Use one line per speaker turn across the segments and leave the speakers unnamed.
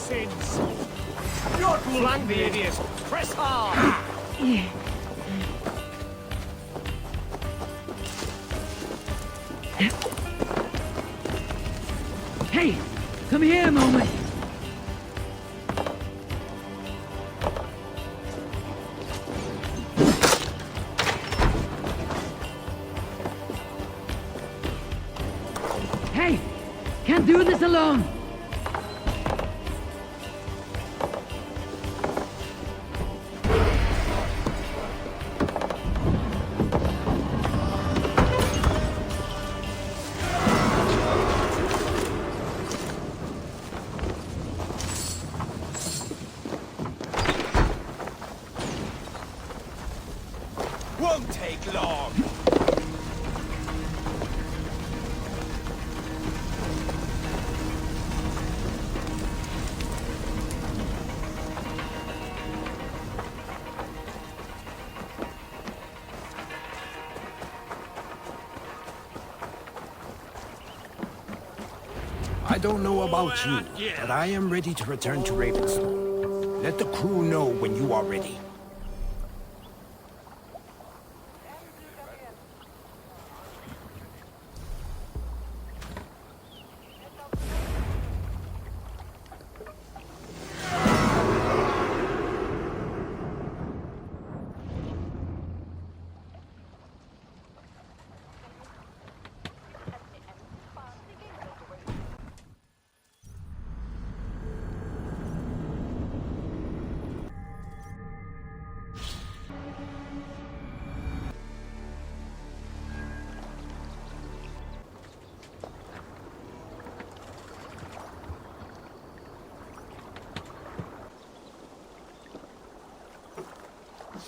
sins. Flank the idiot. Press hard.
Hey, come here a moment. Hey, can't do this alone.
Won't take long.
I don't know about you, but I am ready to return to Ravenstone. Let the crew know when you are ready.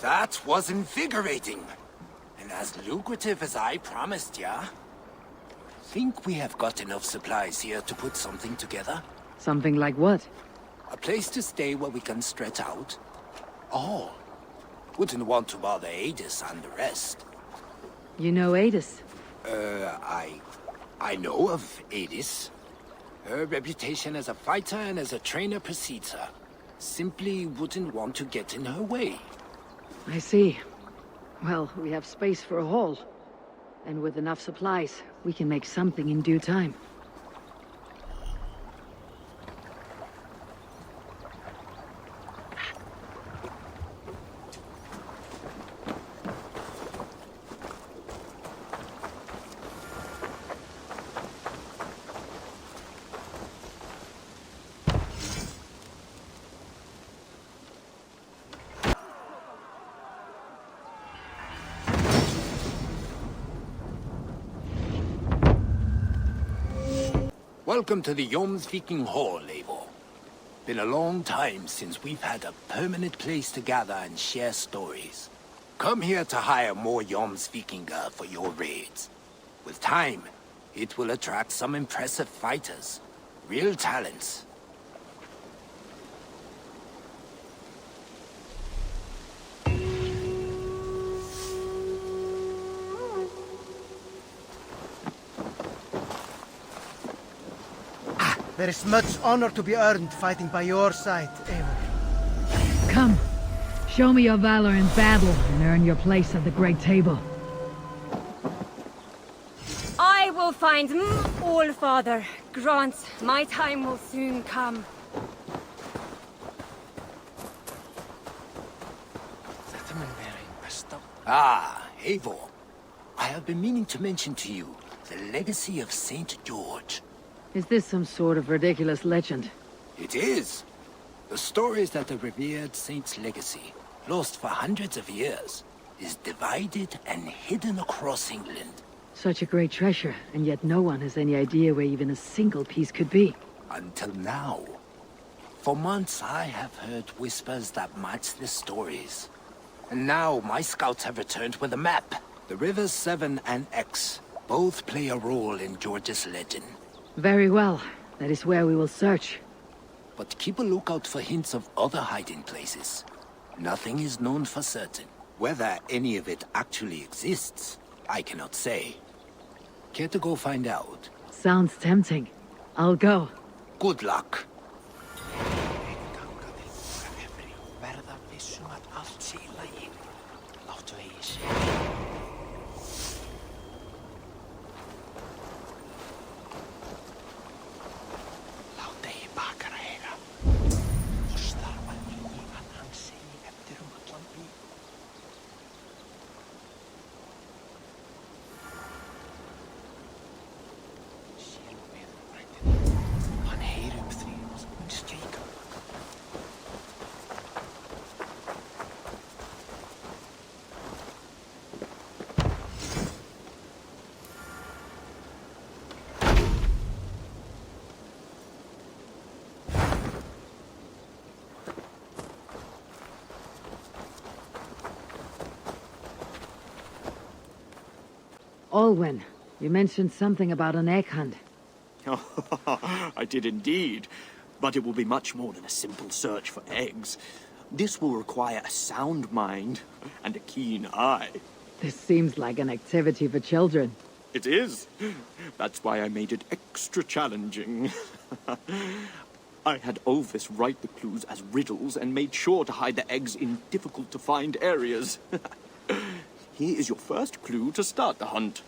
That was invigorating. And as lucrative as I promised ya. Think we have got enough supplies here to put something together?
Something like what?
A place to stay where we can stretch out. All. Wouldn't want to bother Adis and the rest.
You know Adis?
I know of Adis. Her reputation as a fighter and as a trainer precedes her. Simply wouldn't want to get in her way.
I see. Well, we have space for a hall. And with enough supplies, we can make something in due time.
Welcome to the Jomsviking Hall, Eivor. Been a long time since we've had a permanent place to gather and share stories. Come here to hire more Jomsvikinger for your raids. With time, it will attract some impressive fighters. Real talents.
There is much honor to be earned fighting by your side, Eivor.
Come, show me your valor in battle and earn your place at the Great Table.
I will find All-Father. Grant, my time will soon come.
Ah, Eivor. I have been meaning to mention to you the legacy of Saint George.
Is this some sort of ridiculous legend?
It is. The story is that the revered saint's legacy, lost for hundreds of years, is divided and hidden across England.
Such a great treasure, and yet no one has any idea where even a single piece could be.
Until now. For months I have heard whispers that match the stories. And now my scouts have returned with a map. The rivers Severn and Exe both play a role in George's legend.
Very well. That is where we will search.
But keep a lookout for hints of other hiding places. Nothing is known for certain. Whether any of it actually exists, I cannot say. Care to go find out?
Sounds tempting. I'll go.
Good luck.
Olwen, you mentioned something about an egg hunt.
I did indeed. But it will be much more than a simple search for eggs. This will require a sound mind and a keen eye.
This seems like an activity for children.
It is. That's why I made it extra challenging. I had Ovis write the clues as riddles and made sure to hide the eggs in difficult-to-find areas. Here is your first clue to start the hunt.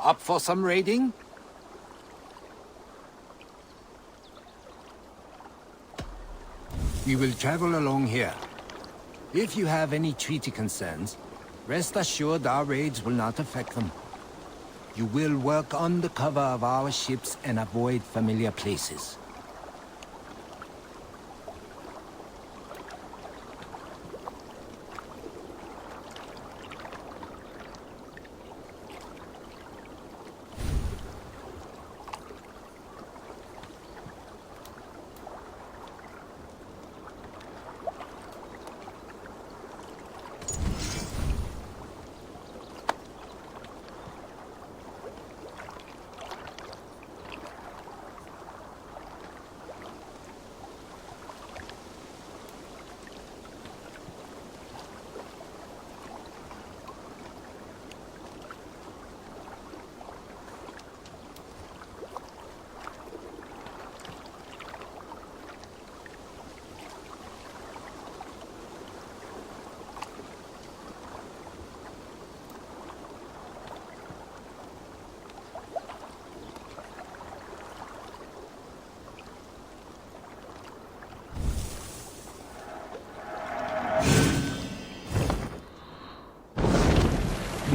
Up for some raiding? We will travel along here. If you have any treaty concerns, rest assured our raids will not affect them. You will work under cover of our ships and avoid familiar places.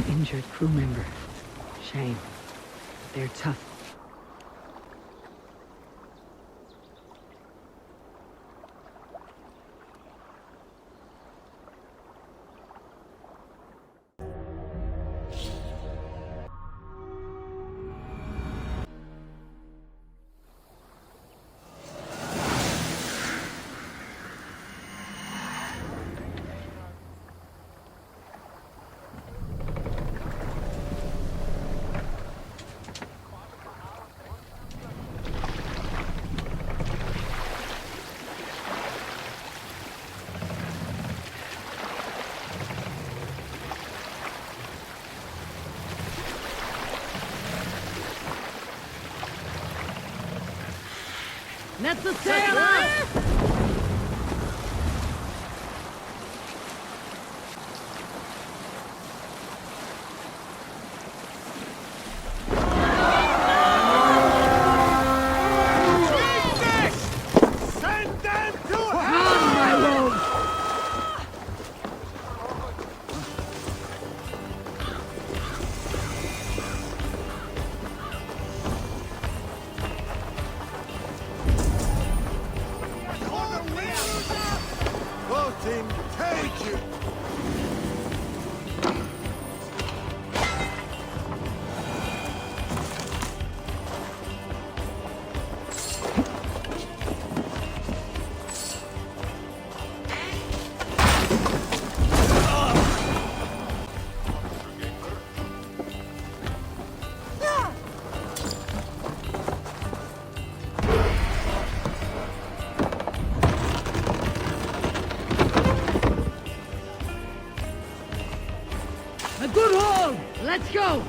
Injured crew member. Shame. They're tough. Nets the sail out! Let's go!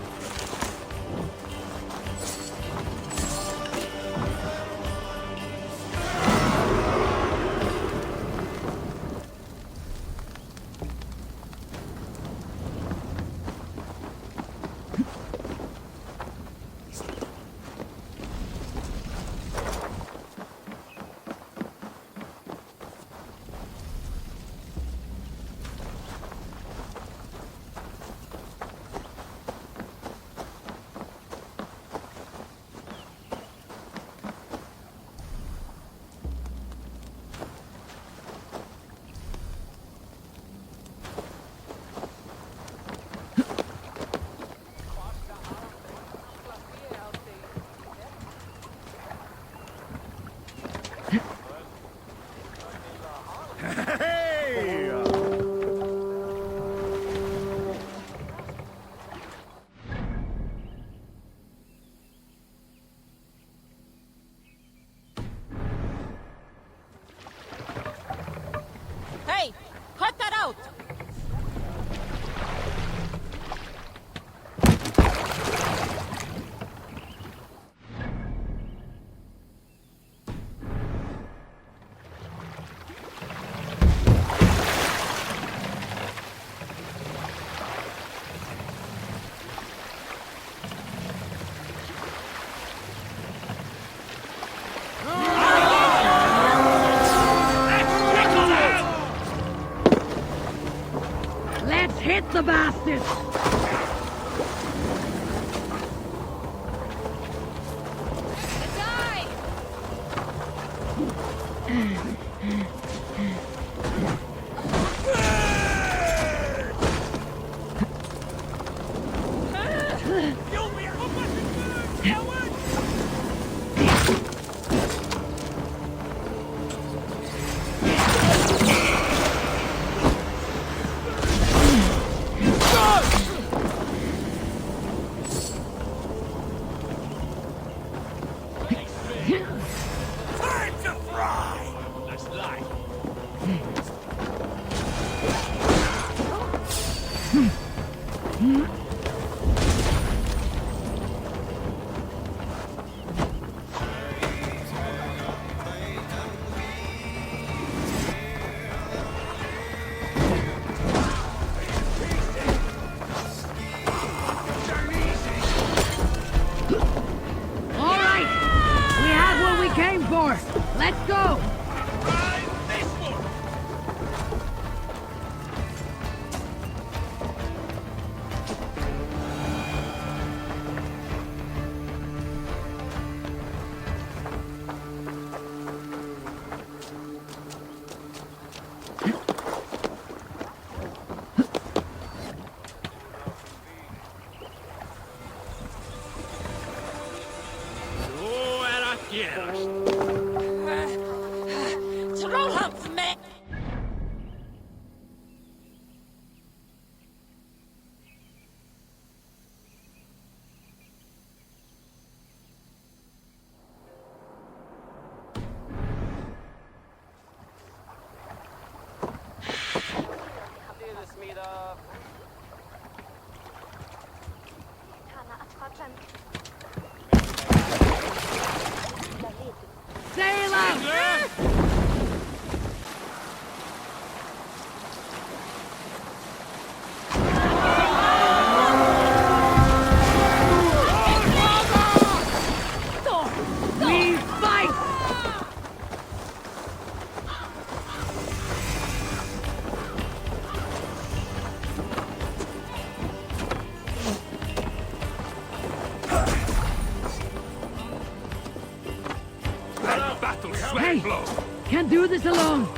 Hey! Cut that out!
Let's hit the bastards!
Die!
Time to fry!
That's life.
All right! We have what we came for! Let's go!
Ride this one. Så är att genast.
Trollhamnsmän!
Sail out! We fight!
Battle sweat
Hey!
blow.
Can't do this alone!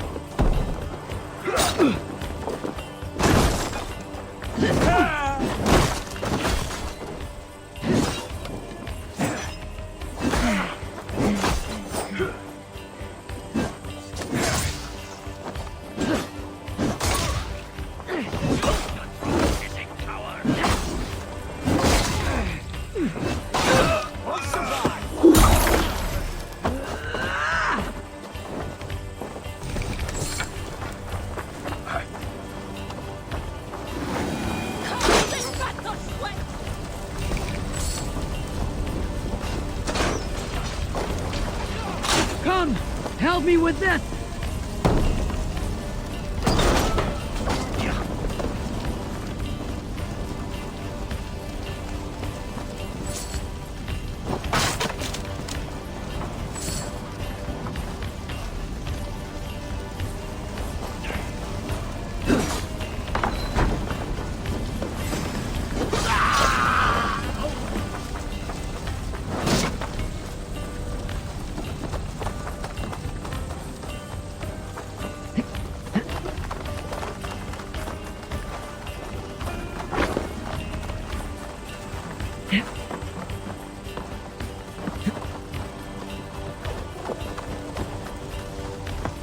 on! Help me with this!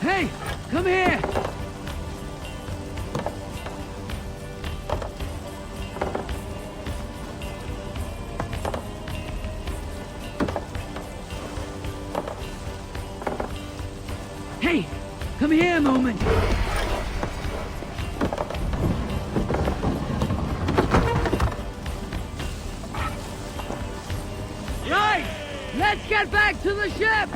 Hey, come here! Hey, come here a moment. Right! Let's get back to the ship!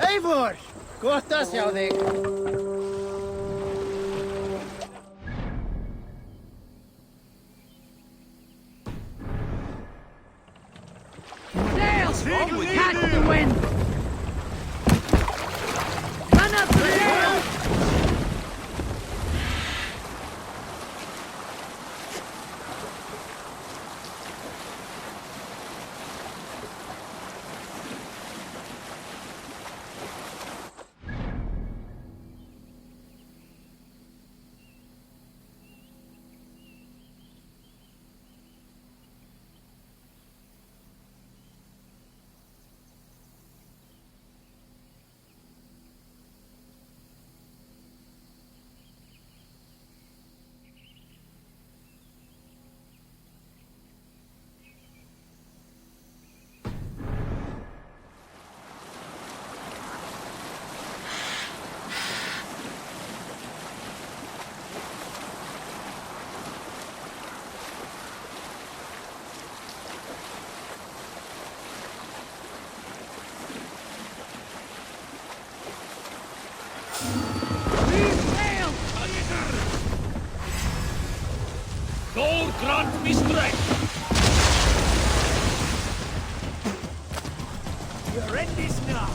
Eivor! Kohtas hjá þig.
Sail! Catch the wind! Run up the sail!
God grant me strength! Your end is nigh!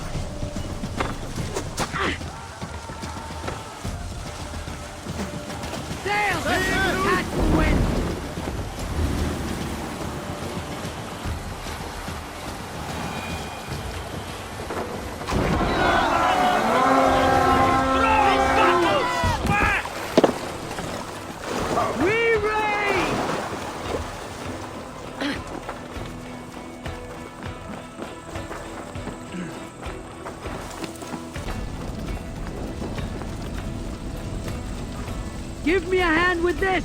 Sail! Catch the wind! Give me a hand with this!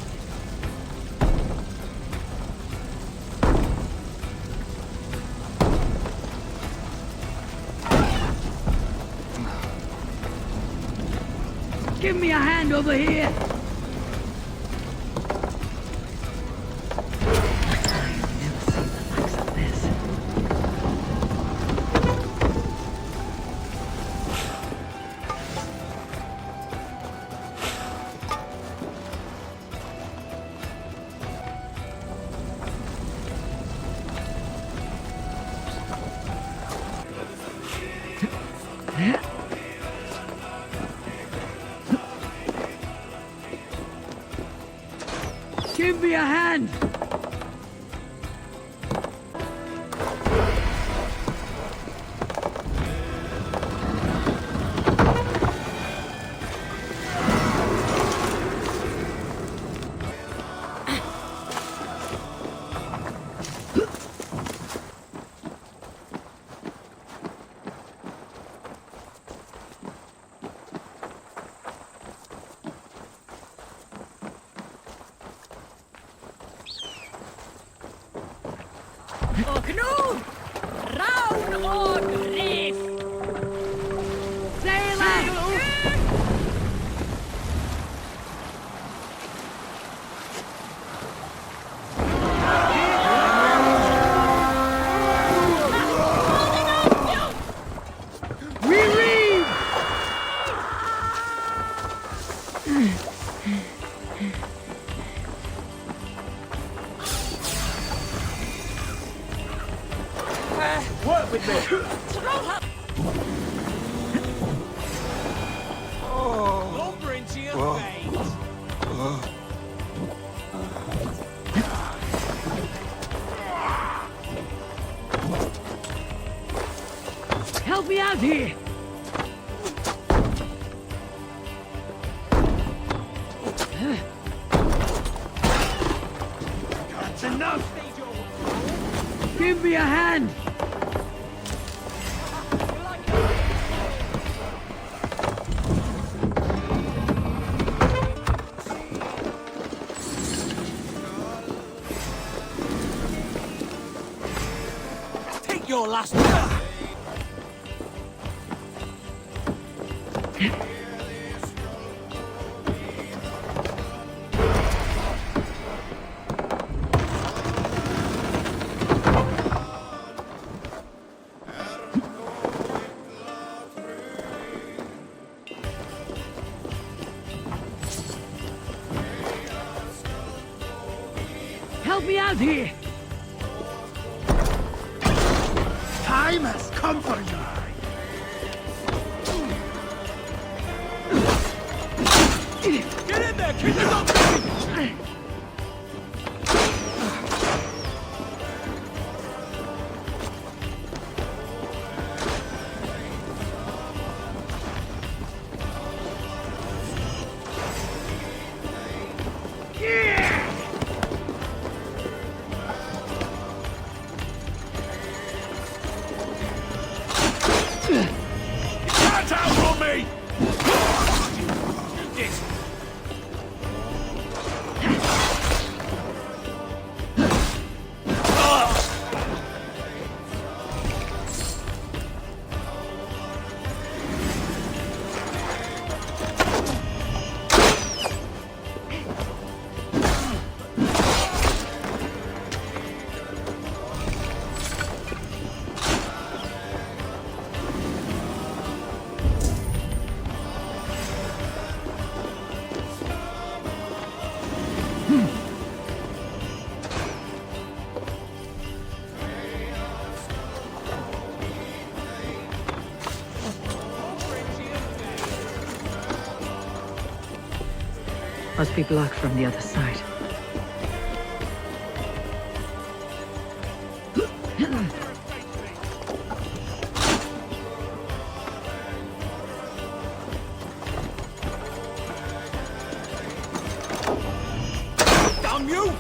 Give me a hand over here! I've never seen the likes of this. Give me a hand!
Och nu, round on reef!
Sailor!
Work with me. Lumber into your face.
Help me out here!
That's enough.
Give me a hand!
Take your last breath.
Help me out here!
Time has come for you.
Get in there, keep it up. Get out on me! This.
Must be blocked from the other side.
Damn you!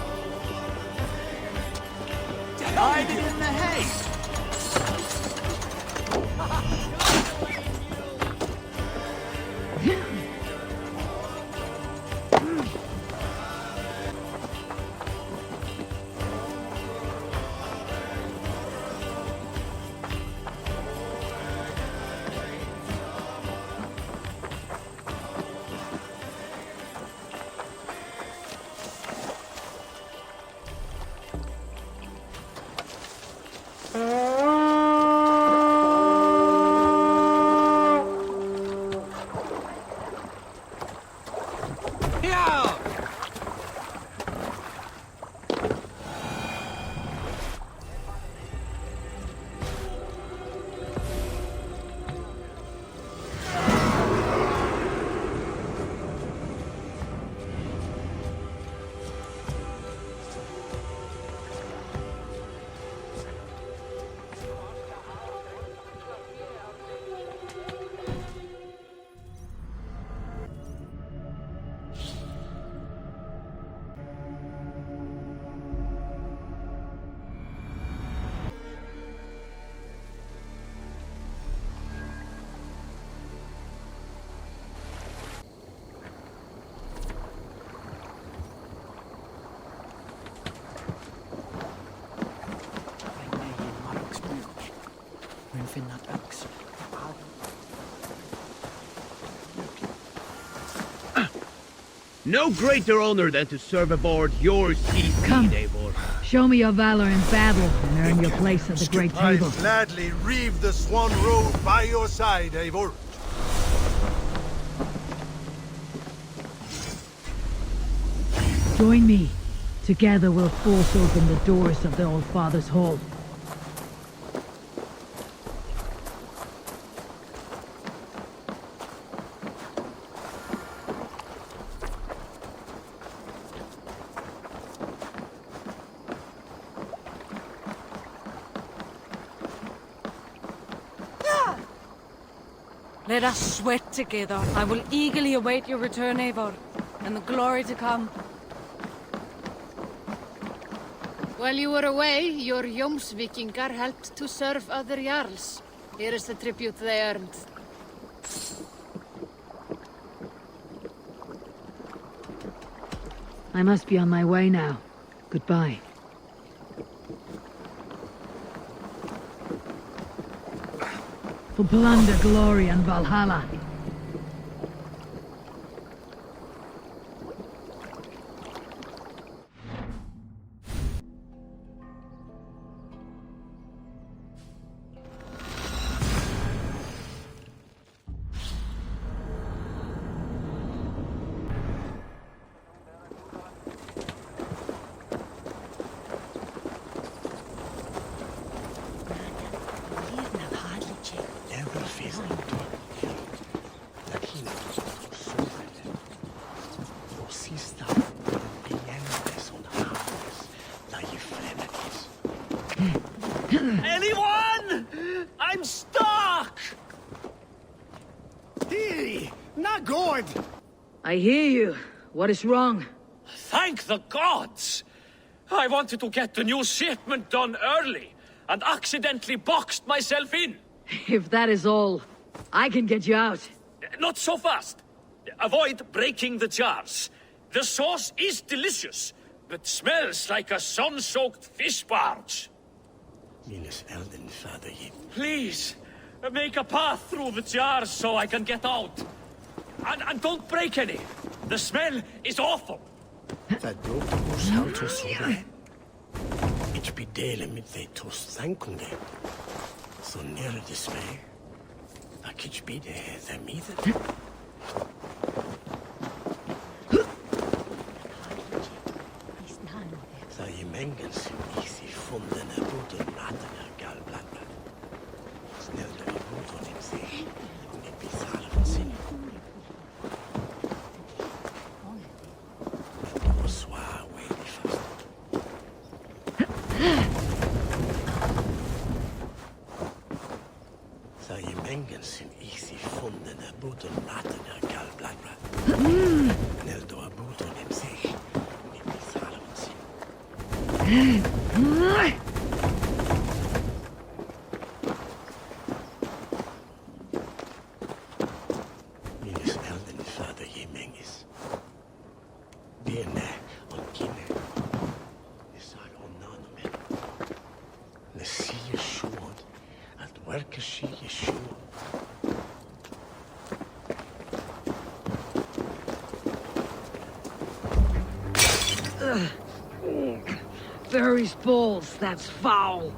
Hide it in the hay! No greater honor than to serve aboard your sea
Come.
steed, Eivor.
Show me your valor in battle and earn your place at the great
I'd
table.
gladly reave the Swan Road by your side, Eivor.
Join me. Together we'll force open the doors of the Old Father's Hall.
Let us sweat together. I will eagerly await your return, Eivor, and the glory to come.
While you were away, your Jomsvikingar helped to serve other Jarls. Here is the tribute they earned.
I must be on my way now. Goodbye. For plunder, glory, and Valhalla.
Anyone? I'm stuck!
Hey, not good.
I hear you. What is wrong?
Thank the gods! I wanted to get the new shipment done early, and accidentally boxed myself in.
If that is all, I can get you out.
Not so fast. Avoid breaking the jars. The sauce is delicious, but smells like a sun-soaked fish barge. Please, make a path through the jars so I can get out. And don't break any. The smell is awful.
It's be delen mit they toast thankunge. So near dismay. I kitch be the meter. Så I mängens easy funden är boten natten är gallbladda. Snällde vi boten in sig. Ni bizarre från sin. Och svär way fast. Så I mängens easy funden är boten natten är gallbladda. Snällde vi boten in sig. Ni bizarre från sin. Minus elden fader Jemengis. Bene on kine. Nisar on nanomen. Nesi Yeshua. At work she Yeshua.
Fairy's balls, that's foul.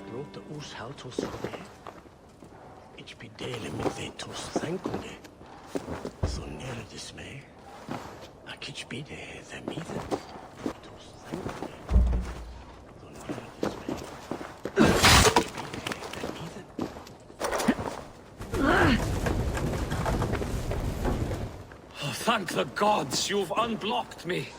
grote oershoutos van ich bedele mit de tos thankode. So near this may. A kitch bide the meathen. Tos thankode. So near this may.
Oh, thank the gods you've unblocked me.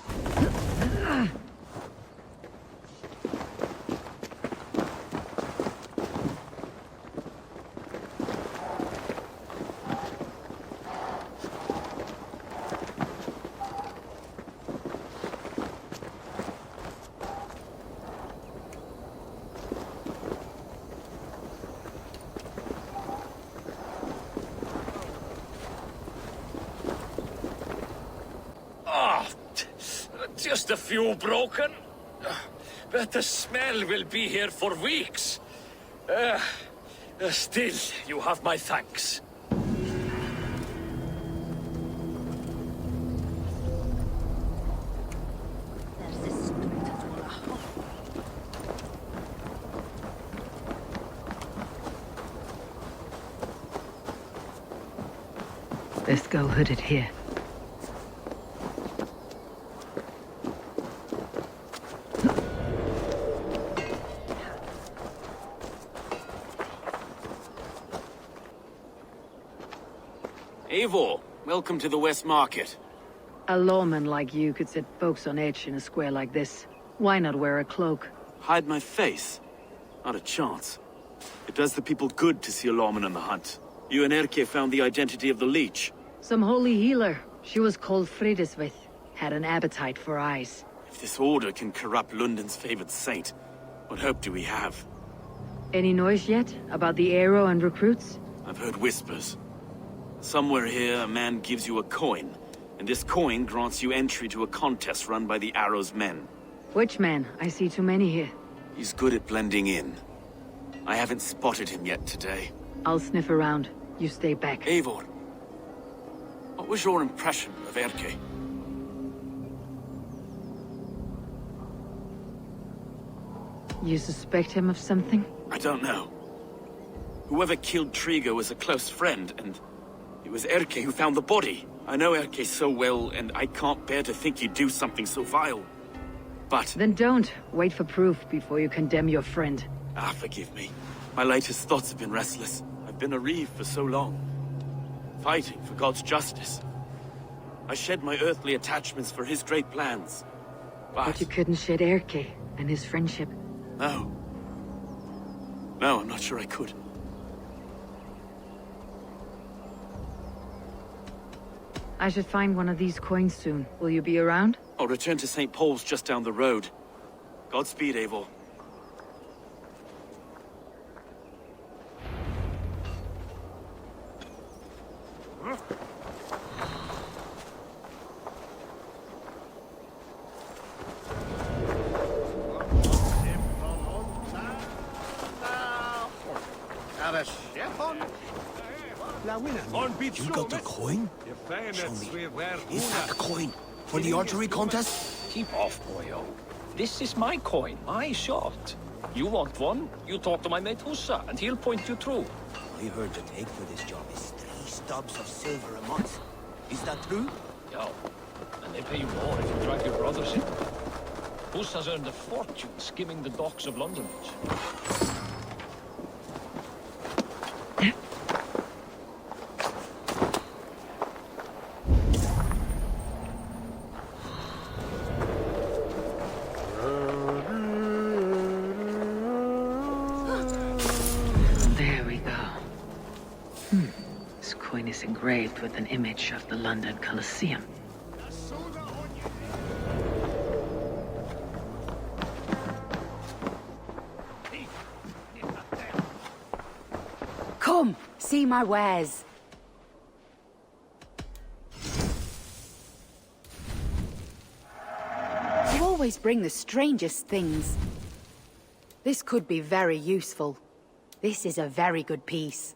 Just a few broken. But the smell will be here for weeks. Still, you have my thanks.
Let's go hooded here.
Eivor, welcome to the West Market.
A lawman like you could set folks on edge in a square like this. Why not wear a cloak?
Hide my face? Not a chance. It does the people good to see a lawman on the hunt. You and Erke found the identity of the leech.
Some holy healer. She was called Fridesvith. Had an appetite for eyes.
If this order can corrupt London's favored saint, what hope do we have?
Any noise yet about the arrow and recruits?
I've heard whispers. Somewhere here, a man gives you a coin, and this coin grants you entry to a contest run by the Arrow's men.
Which man? I see too many here.
He's good at blending in. I haven't spotted him yet today.
I'll sniff around. You stay back.
Eivor, what was your impression of Erke?
You suspect him of something?
I don't know. Whoever killed Trigo was a close friend, and it was Erke who found the body. I know Erke so well, and I can't bear to think he'd do something so vile. But...
Then don't. Wait for proof before you condemn your friend.
Forgive me. My latest thoughts have been restless. I've been a reeve for so long. Fighting for God's justice. I shed my earthly attachments for his great plans.
But you couldn't shed Erke and his friendship.
No. No, I'm not sure I could.
I should find one of these coins soon. Will you be around?
I'll return to St. Paul's just down the road. Godspeed, Eivor.
You got the coin? Show me. Is that the coin? For the archery contest?
Keep off, boyo. This is my coin, my shot. You want one? You talk to my mate Hussa, and he'll point you through.
I heard the take for this job is 3 stubs of silver a month. Is that true?
Yeah, and they pay you more if you drag your brothers in. Hussa's earned a fortune skimming the docks of London.
Engraved with an image of the London Colosseum.
Come, see my wares. You always bring the strangest things. This could be very useful. This is a very good piece.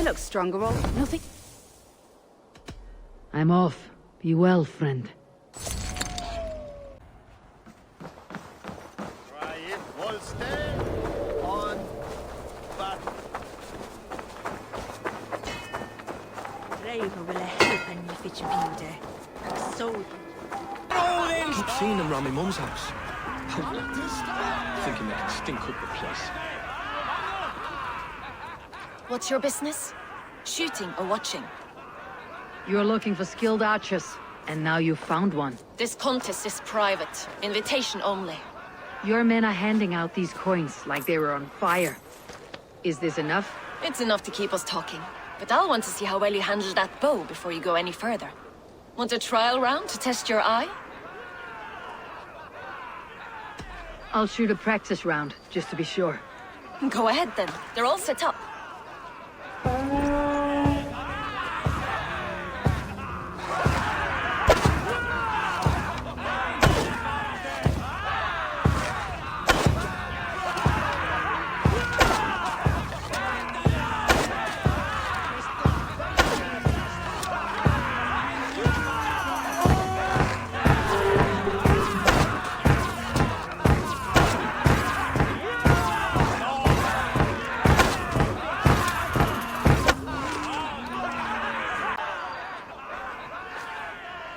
You look stronger, all. Nothing.
I'm off. Be well, friend.
Try it, Volstead. On. Back.
Raver will help and me fitch beauty. So
I keep seeing them round my mum's house. Thinking they can stink up the place.
what's your business? Shooting or watching?
You're looking for skilled archers, and now you've found one.
This contest is private. Invitation only.
Your men are handing out these coins like they were on fire. Is this enough?
It's enough to keep us talking. But I'll want to see how well you handle that bow before you go any further. Want a trial round to test your eye?
I'll shoot a practice round, just to be sure.
Go ahead then. They're all set up.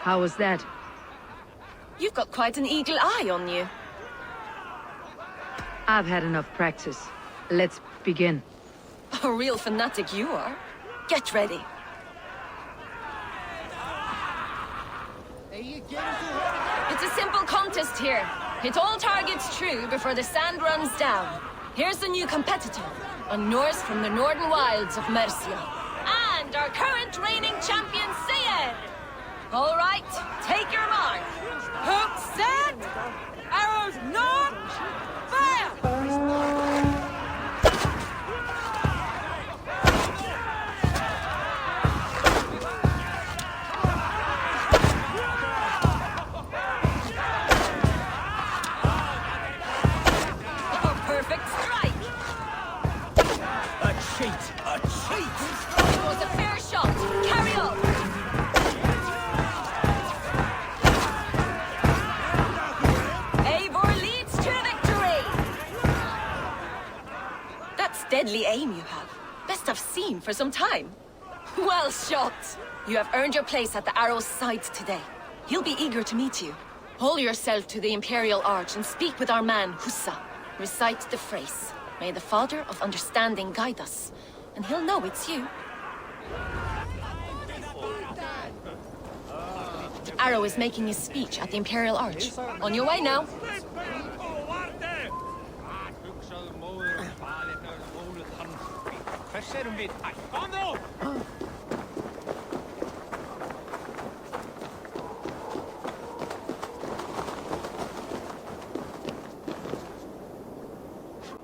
How was that?
You've got quite an eagle eye on you.
I've had enough practice. Let's begin.
A real fanatic you are. Get ready. It's a simple contest here. Hit all targets true before the sand runs down. Here's the new competitor, a Norse from the northern wilds of Mercia. And our current reigning champion, Sayed! All right, take your mark. Hook set! Arrows not! Fire! A perfect strike!
A cheat! A cheat!
It was a fair shot. Carry on! Deadly aim you have. Best I've seen for some time. Well shot! You have earned your place at the Arrow's side today. He'll be eager to meet you. Hold yourself to the Imperial Arch and speak with our man, Hussa. Recite the phrase. May the Father of Understanding guide us. And he'll know it's you. The Arrow is making his speech at the Imperial Arch. On your way now.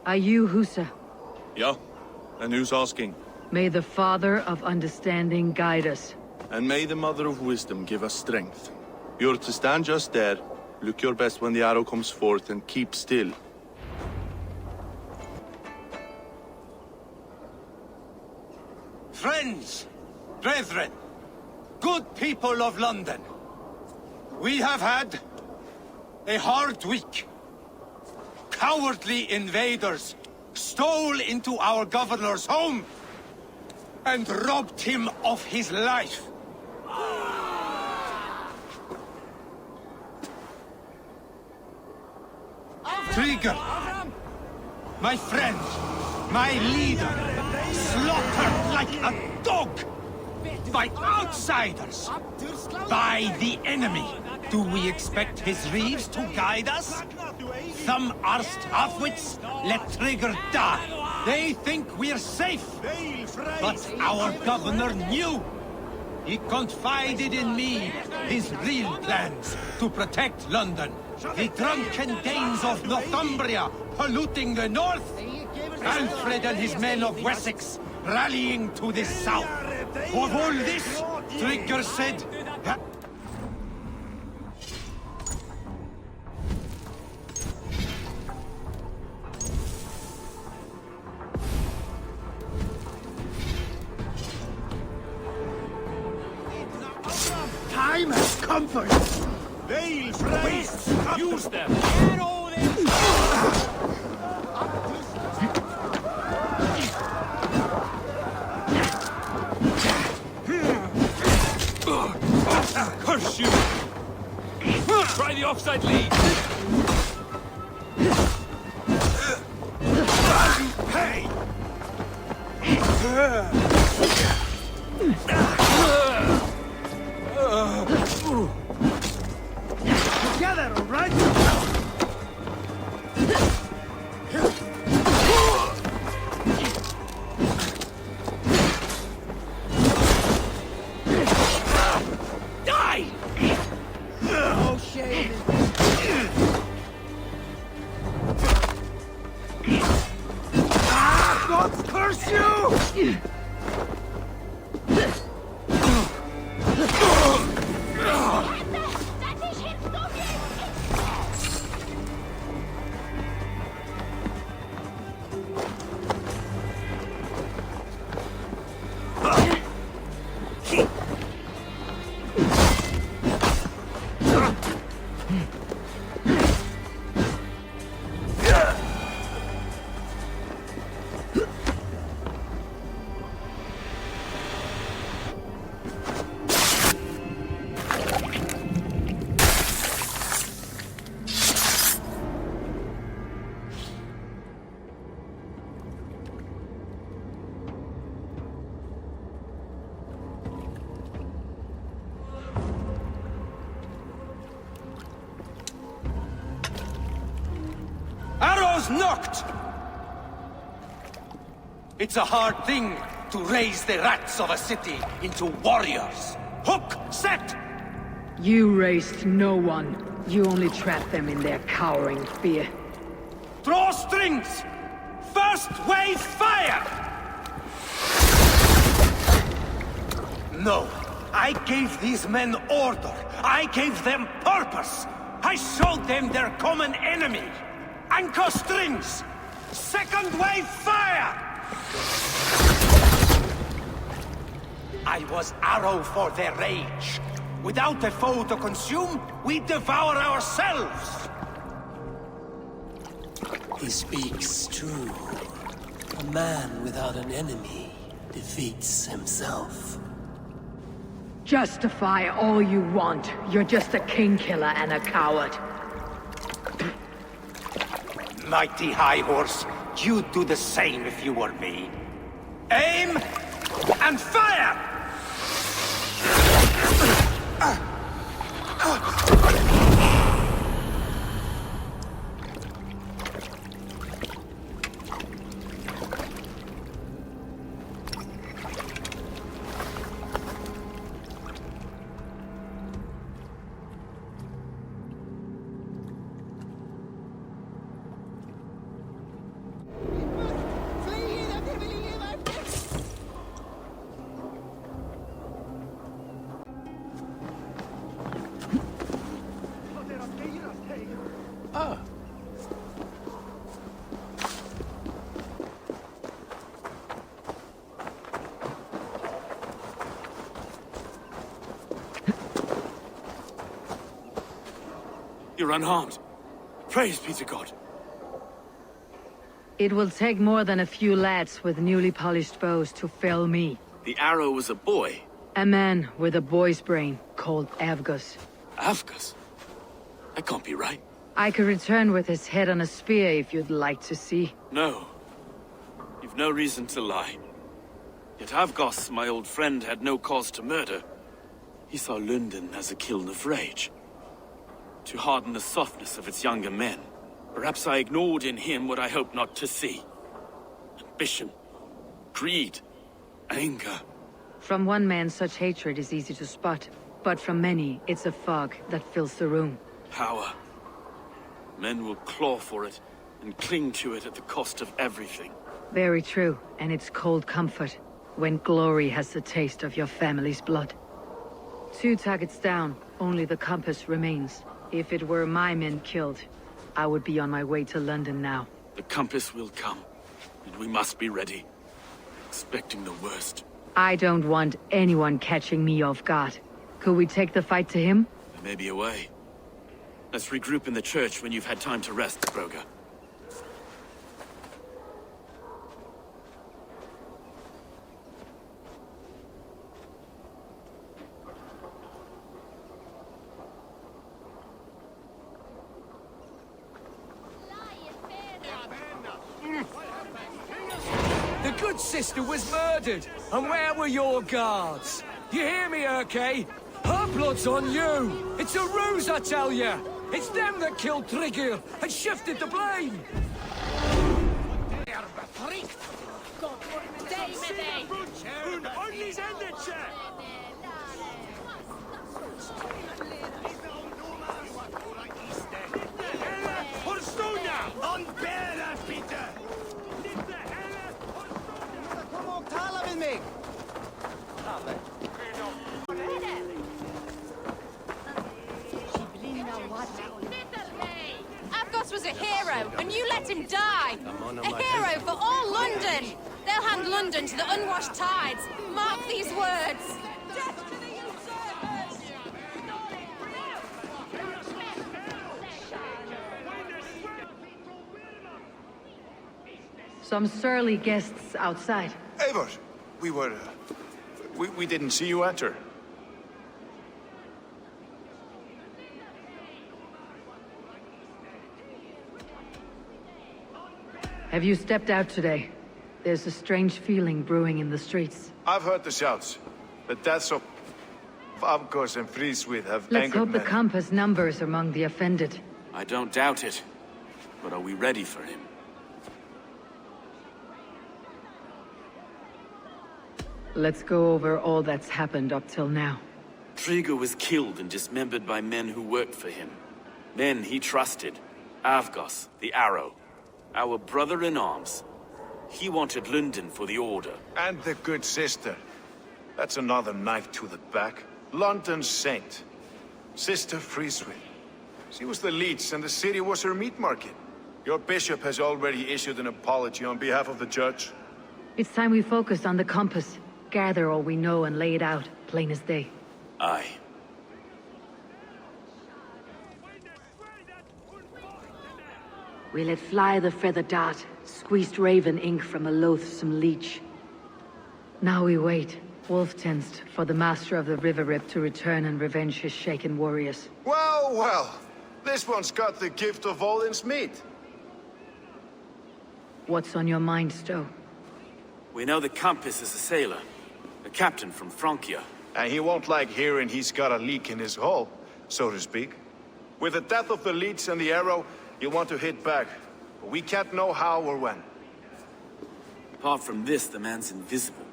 Are you Husa?
Yeah, and who's asking?
May the Father of Understanding guide us.
And may the Mother of Wisdom give us strength. You're to stand just there, look your best when the arrow comes forth, and keep still.
Friends, brethren, good people of London, we have had a hard week. Cowardly invaders stole into our governor's home and robbed him of his life. Trigger, my friend, my leader, slaughtered like a dog by outsiders, by the enemy. Do we expect his reeves to guide us? Some arsed halfwits let Trigger die. They think we're safe. But our governor knew. He confided in me his real plans to protect London. The drunken Danes of Northumbria polluting the north. Alfred and his men of Wessex rallying to the south. For all this, Trigger said...
comfort!
Veil, priests!
Use them! Curse you! Try the offside lead!
Hey!
Together, all right?
Die!
Oh, shame. God curse you!
Arrows knocked! It's a hard thing to raise the rats of a city into warriors. Hook, set!
You raised no one. You only trapped them in their cowering fear.
Draw strings! First wave fire! No, I gave these men order. I gave them purpose. I showed them their common enemy. Anchor strings! Second wave fire! I was arrow for their rage. Without a foe to consume, we devour ourselves!
He speaks true. A man without an enemy defeats himself.
Justify all you want. You're just a king killer and a coward.
Mighty High Horse, you'd do the same if you were me. Aim and fire!
You're unharmed. Praise be to God.
It will take more than a few lads with newly polished bows to fell me.
The arrow was a boy.
A man with a boy's brain called Avgus.
Avgus? That can't be right.
I could return with his head on a spear if you'd like to see.
No. You've no reason to lie. Yet Avgos, my old friend, had no cause to murder. He saw London as a kiln of rage. To harden the softness of its younger men. Perhaps I ignored in him what I hoped not to see. Ambition, greed, anger.
From one man, such hatred is easy to spot. But from many, it's a fog that fills the room.
Power. Men will claw for it and cling to it at the cost of everything.
Very true, and it's cold comfort when glory has the taste of your family's blood. 2 targets down, only the compass remains. If it were my men killed, I would be on my way to London now.
The compass will come, and we must be ready. Expecting the worst.
I don't want anyone catching me off guard. Could we take the fight to him?
There may be a way. Let's regroup in the church when you've had time to rest, Broga.
The good sister was murdered, and where were your guards? You hear me, Urke? Her blood's on you! It's a ruse, I tell you! It's them that killed Trigger and shifted the blame!
Tala med mig!
Avgos was a hero, and you let him die! A hero for all London! They'll hand London to the unwashed tides. Mark these words! Death to the usurpers!
Some surly guests outside.
Eivor, we didn't see you enter.
Have you stepped out today? There's a strange feeling brewing in the streets.
I've heard the shouts. The deaths of Avgos and Friswith have
Let's
angered
hope the
many.
compass numbers among the offended.
I don't doubt it. But are we ready for him?
Let's go over all that's happened up till now.
Trigger was killed and dismembered by men who worked for him. Men he trusted. Avgos, the Arrow. Our brother-in-arms. He wanted London for the Order.
And the good sister. That's another knife to the back. London's saint. Sister Friswith. She was the leech and the city was her meat market. Your bishop has already issued an apology on behalf of the church.
It's time we focused on the compass. Gather all we know and lay it out, plain as day.
Aye.
We let fly the feather dart, squeezed raven ink from a loathsome leech. Now we wait, wolf-tensed, for the master of the River Rip to return and revenge his shaken warriors.
Well, well. This one's got the gift of Odin's meat.
What's on your mind, Stowe?
We know the Compass is a sailor. A captain from Francia.
And he won't like hearing he's got a leak in his hull, so to speak. With the death of the leech and the Arrow, you want to hit back. But we can't know how or when.
Apart from this, the man's invisible.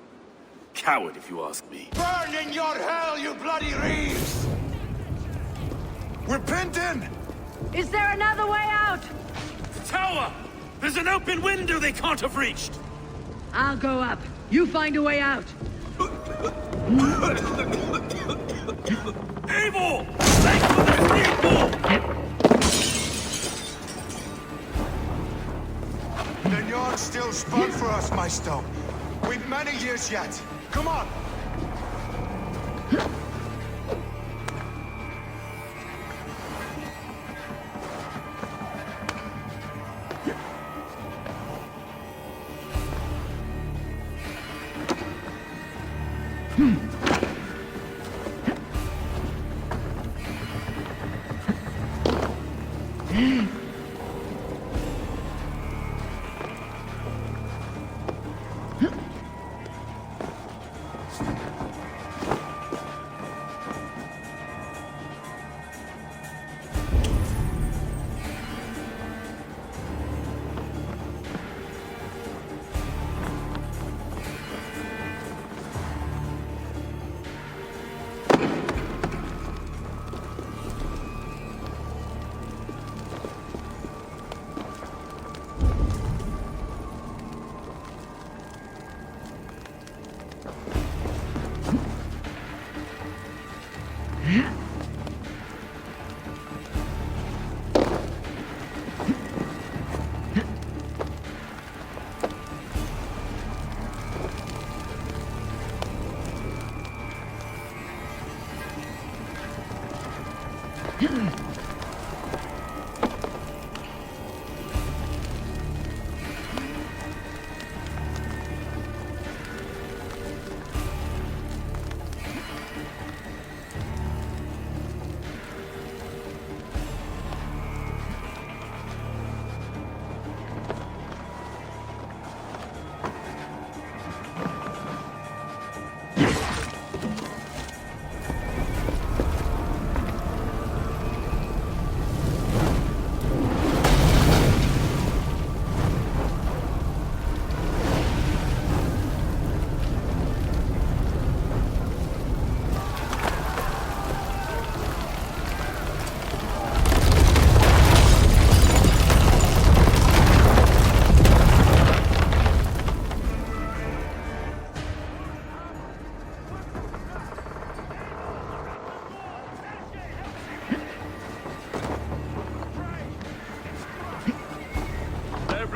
Coward, if you ask me.
Burn in your hell, you bloody reeves! We're pinned in!
Is there another way out?
Tower! There's an open window they can't have reached!
I'll go up. You find a way out.
Evil! Thanks for the steamboat!
The yard's still spun for us, my Stowe. We've many years yet. Come on!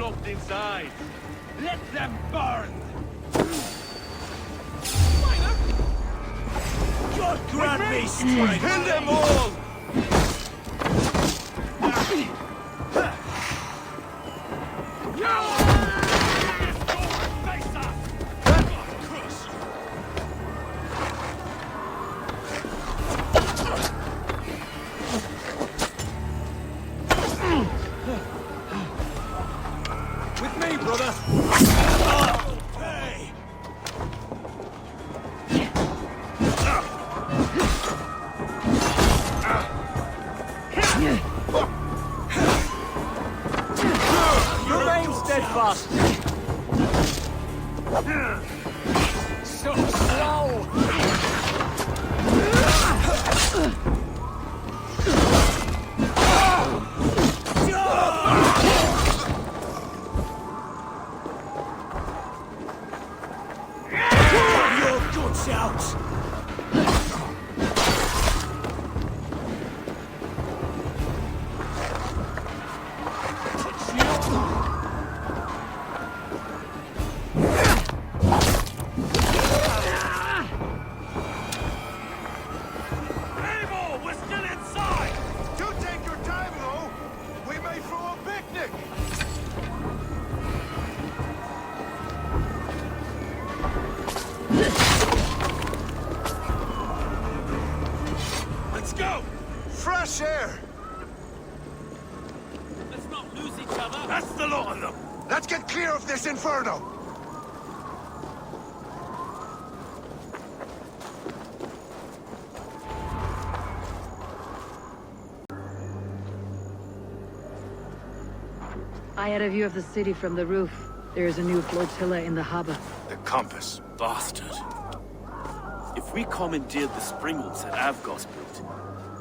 blocked inside. Let them burn! God grant me strength! Kill them all! With me, brother! Hey! Remain steadfast! So slow! Your guts out!
Abel, we're still inside!
Do take your time, though. We may throw a picnic.
Let's go!
Fresh air.
Let's not lose each other. That's the lot of them.
Let's get clear of this inferno.
I had a view of the city from the roof. There is a new flotilla in the harbor.
The compass.
Bastard. If we commandeered the springholes that Avgos built,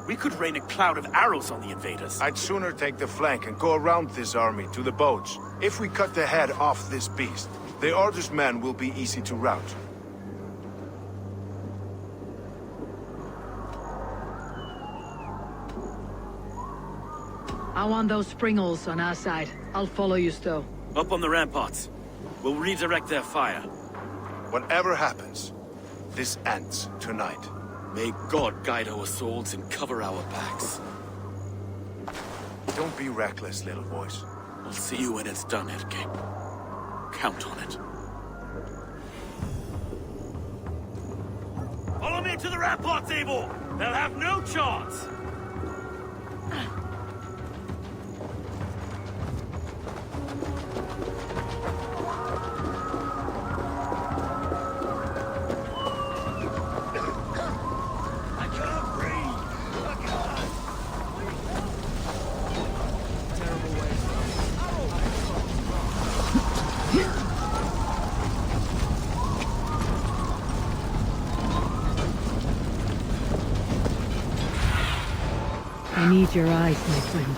we could rain a cloud of arrows on the invaders.
I'd sooner take the flank and go around this army to the boats. If we cut the head off this beast, the Order's men will be easy to rout.
I want those springholes on our side. I'll follow you, Stowe.
Up on the ramparts. We'll redirect their fire.
Whatever happens, this ends tonight.
May God guide our souls and cover our backs.
Don't be reckless, little boys.
I'll see you when it's done, Erke. Count on it.
Follow me to the ramparts, Abel! They'll have no chance!
I need your eyes, my friend.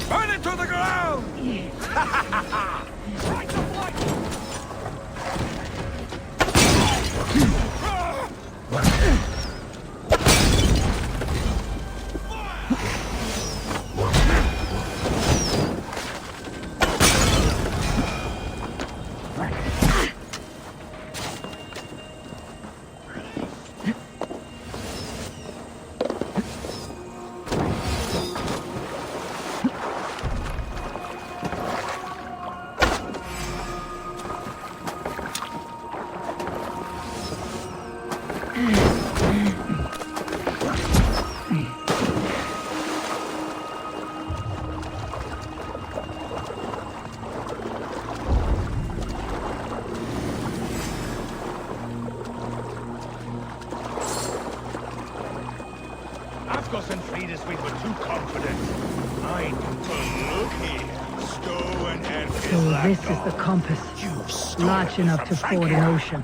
Burn it to the ground!
Avgos and Frideswig were too confident. Look here.
So this is the compass. Large enough to ford an ocean.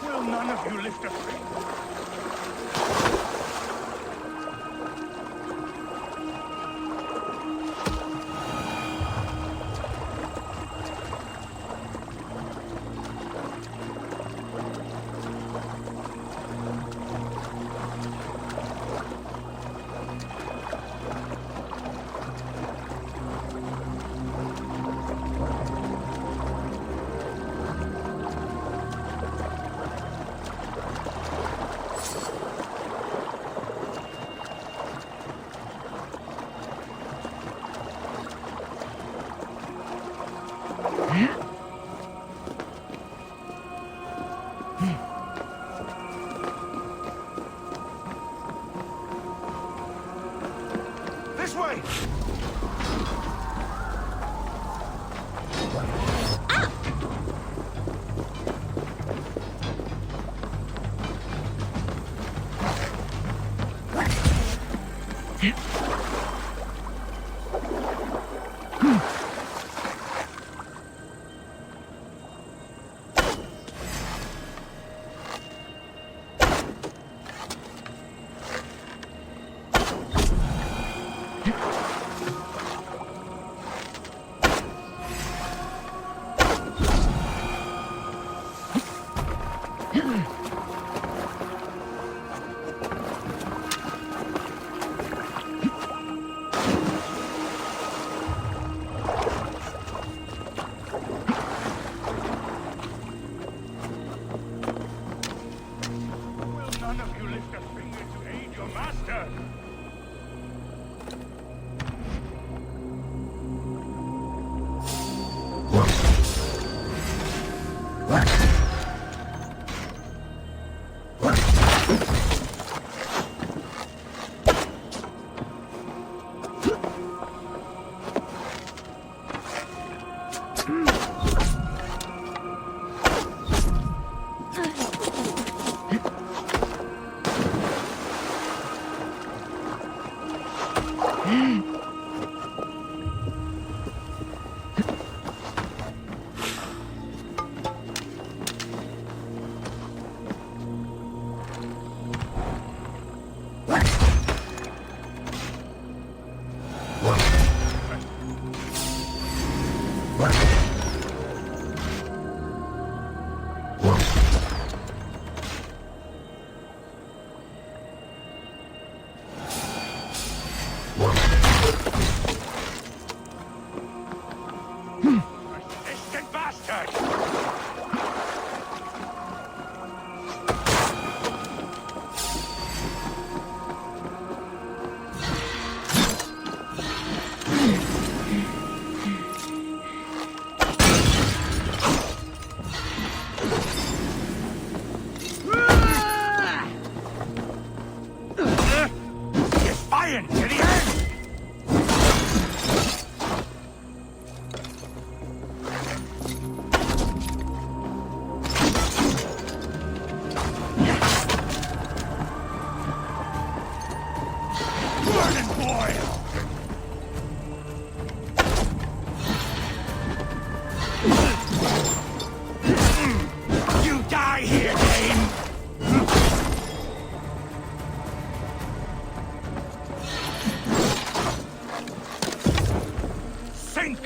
Will none of you lift a finger? This way! None of you lift a finger to aid your master! Defiant to the end! Burn and boil! You die here, Dane! Sink!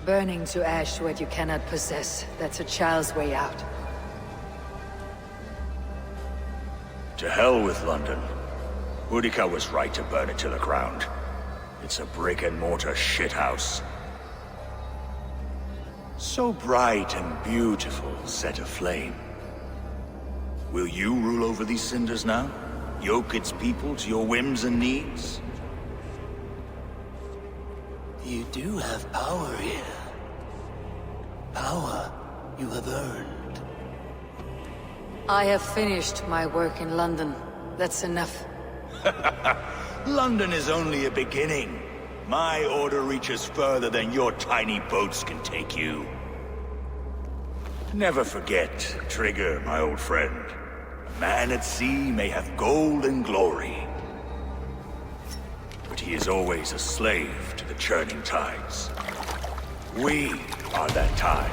Burning to ash what you cannot possess. That's a child's way out.
To hell with London. Boudica was right to burn it to the ground. It's a brick-and-mortar shithouse. So bright and beautiful, set aflame. Will you rule over these cinders now? Yoke its people to your whims and needs?
You do have power here. Power you have earned.
I have finished my work in London. That's enough.
London is only a beginning. My order reaches further than your tiny boats can take you. Never forget, Trigger, my old friend. A man at sea may have gold and glory, but he is always a slave to the churning tides. We are that tide.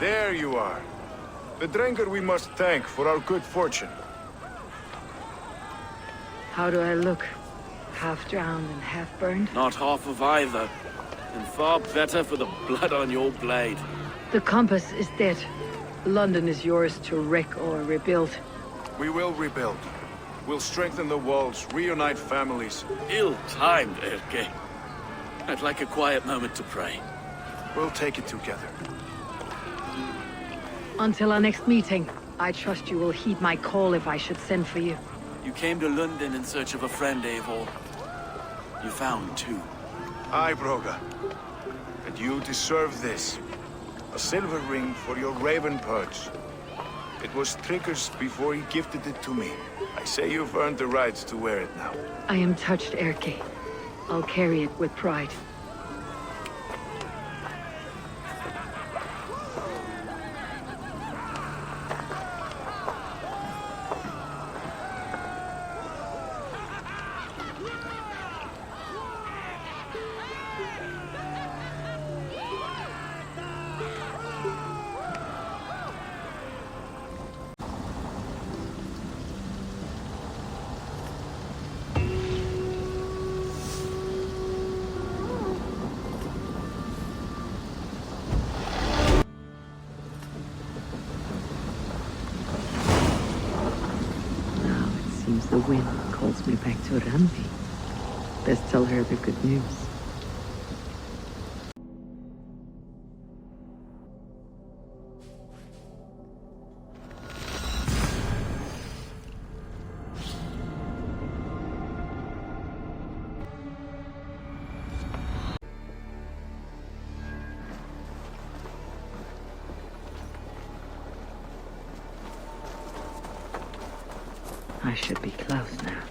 There you are. The Drengur we must thank for our good fortune.
How do I look? Half drowned and half burned?
Not half of either. And far better for the blood on your blade.
The compass is dead. London is yours to wreck or rebuild.
We will rebuild. We'll strengthen the walls, reunite families.
Ill-timed, Erke. I'd like a quiet moment to pray.
We'll take it together.
Until our next meeting, I trust you will heed my call if I should send for you.
You came to London in search of a friend, Eivor. You found two.
Aye, Broga. And you deserve this. A silver ring for your raven perch. It was Trigger's before he gifted it to me. I say you've earned the right to wear it now.
I am touched, Erke. I'll carry it with pride. The wind calls me back to Randi. Best tell her the good news. I should be close now.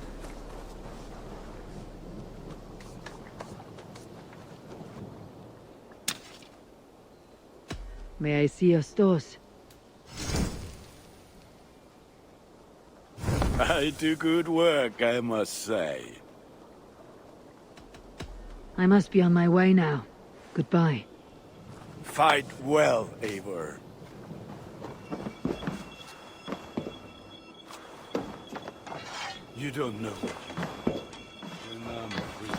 May I see your stores?
I do good work, I must say.
I must be on my way now. Goodbye.
Fight well, Eivor. You don't know what you do. And I'm free.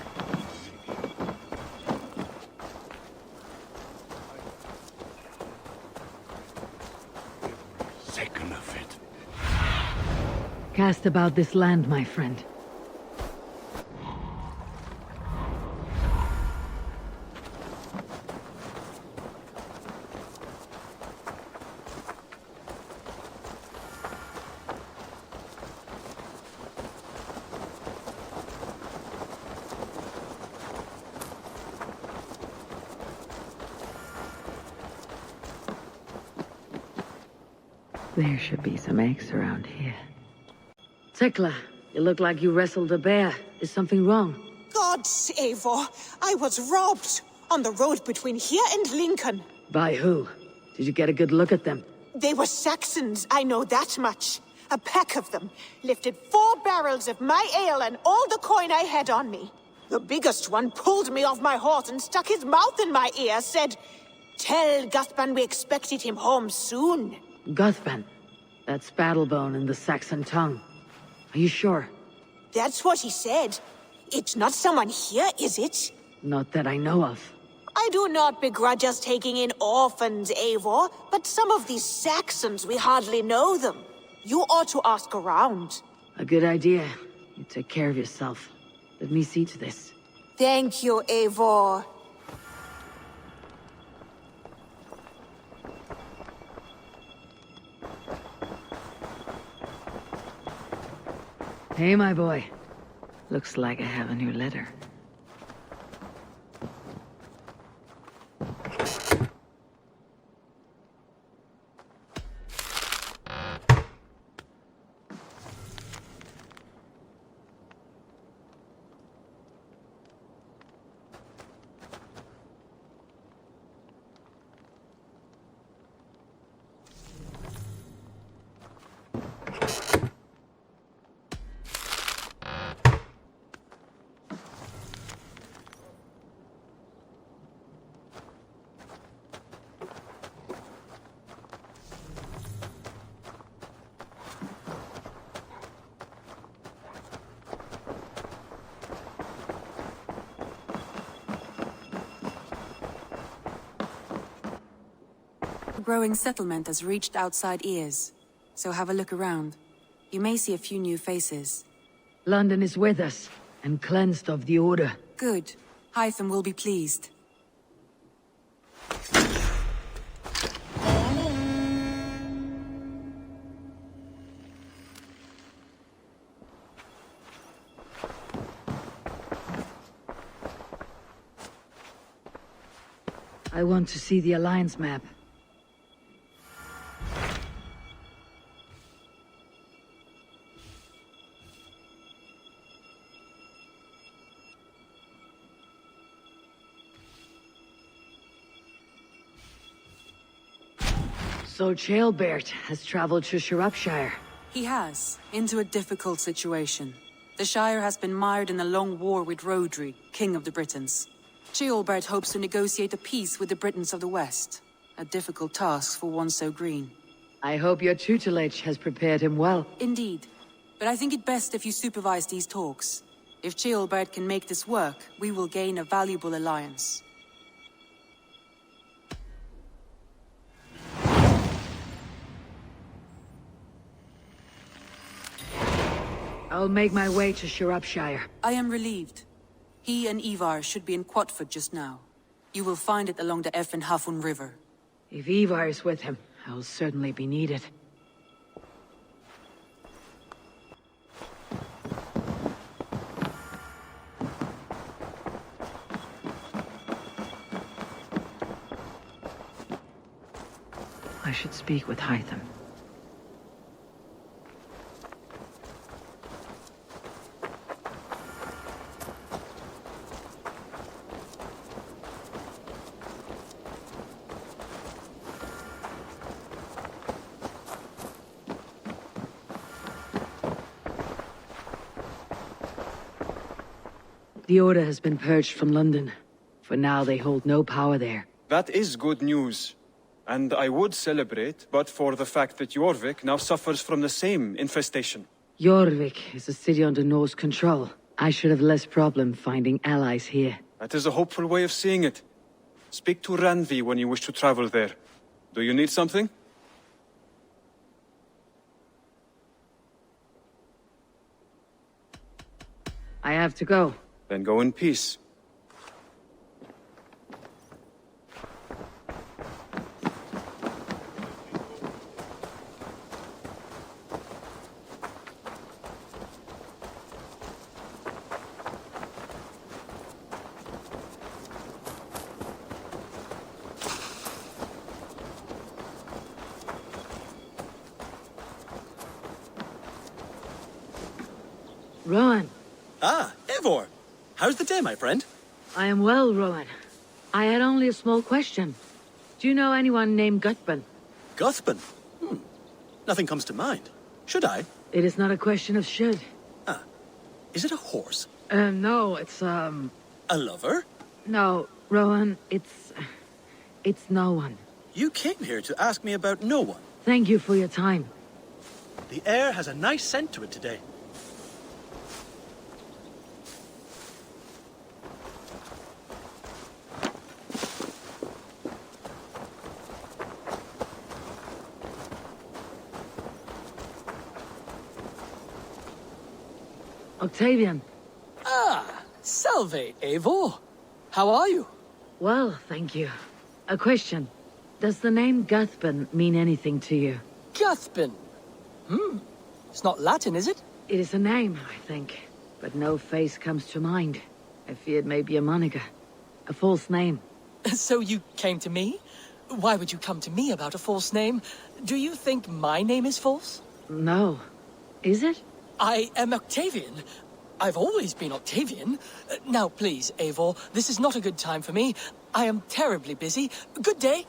Every second of it.
Cast about this land, my friend. There should be some eggs around here. Tekla, you look like you wrestled a bear. Is something wrong?
Gods, Eivor, I was robbed on the road between here and Lincoln.
By who? Did you get a good look at them?
They were Saxons, I know that much. A pack of them lifted 4 barrels of my ale and all the coin I had on me. The biggest one pulled me off my horse and stuck his mouth in my ear, said, "Tell Guthban we expected him home soon."
Guthban? That's Battlebone in the Saxon tongue. Are you sure?
That's what he said. It's not someone here, is it?
Not that I know of.
I do not begrudge us taking in orphans, Eivor, but some of these Saxons, we hardly know them. You ought to ask around.
A good idea. You take care of yourself. Let me see to this.
Thank you, Eivor.
Hey, my boy. Looks like I have a new letter.
A growing settlement has reached outside ears, so have a look around. You may see a few new faces.
London is with us, and cleansed of the Order.
Good. Hytham will be pleased.
I want to see the Alliance map. So Chaelbert has traveled to Shropshire.
He has, into a difficult situation. The Shire has been mired in a long war with Rhodri, King of the Britons. Chaelbert hopes to negotiate a peace with the Britons of the West. A difficult task for one so green.
I hope your tutelage has prepared him well.
Indeed. But I think it best if you supervise these talks. If Chaelbert can make this work, we will gain a valuable alliance.
I'll make my way to Shropshire.
I am relieved. He and Ivar should be in Quatford just now. You will find it along the Effen Hafun River.
If Ivar is with him, I'll certainly be needed. I should speak with Hytham. The Order has been purged from London. For now, they hold no power there.
That is good news. And I would celebrate, but for the fact that Jorvik now suffers from the same infestation.
Jorvik is a city under Norse control. I should have less problem finding allies here.
That is a hopeful way of seeing it. Speak to Ranvi when you wish to travel there. Do you need something?
I have to go.
Then go in peace.
Rowan.
Ah, Eivor. How's the day, my friend?
I am well, Rowan. I had only a small question. Do you know anyone named Gutbun?
Guthban? Nothing comes to mind. Should I?
It is not a question of should.
Ah. Is it a horse?
No, it's,
A lover?
No, Rowan, it's no one.
You came here to ask me about no one.
Thank you for your time.
The air has a nice scent to it today.
Octavian.
Ah, salve, Eivor. How are you?
Well, thank you. A question. Does the name Guthbin mean anything to you?
Guthbin? It's not Latin, is it?
It is a name, I think. But no face comes to mind. I feared maybe a moniker. A false name.
So you came to me? Why would you come to me about a false name? Do you think my name is false?
No. Is it?
I am Octavian. I've always been Octavian. Now, please, Eivor, this is not a good time for me. I am terribly busy. Good day.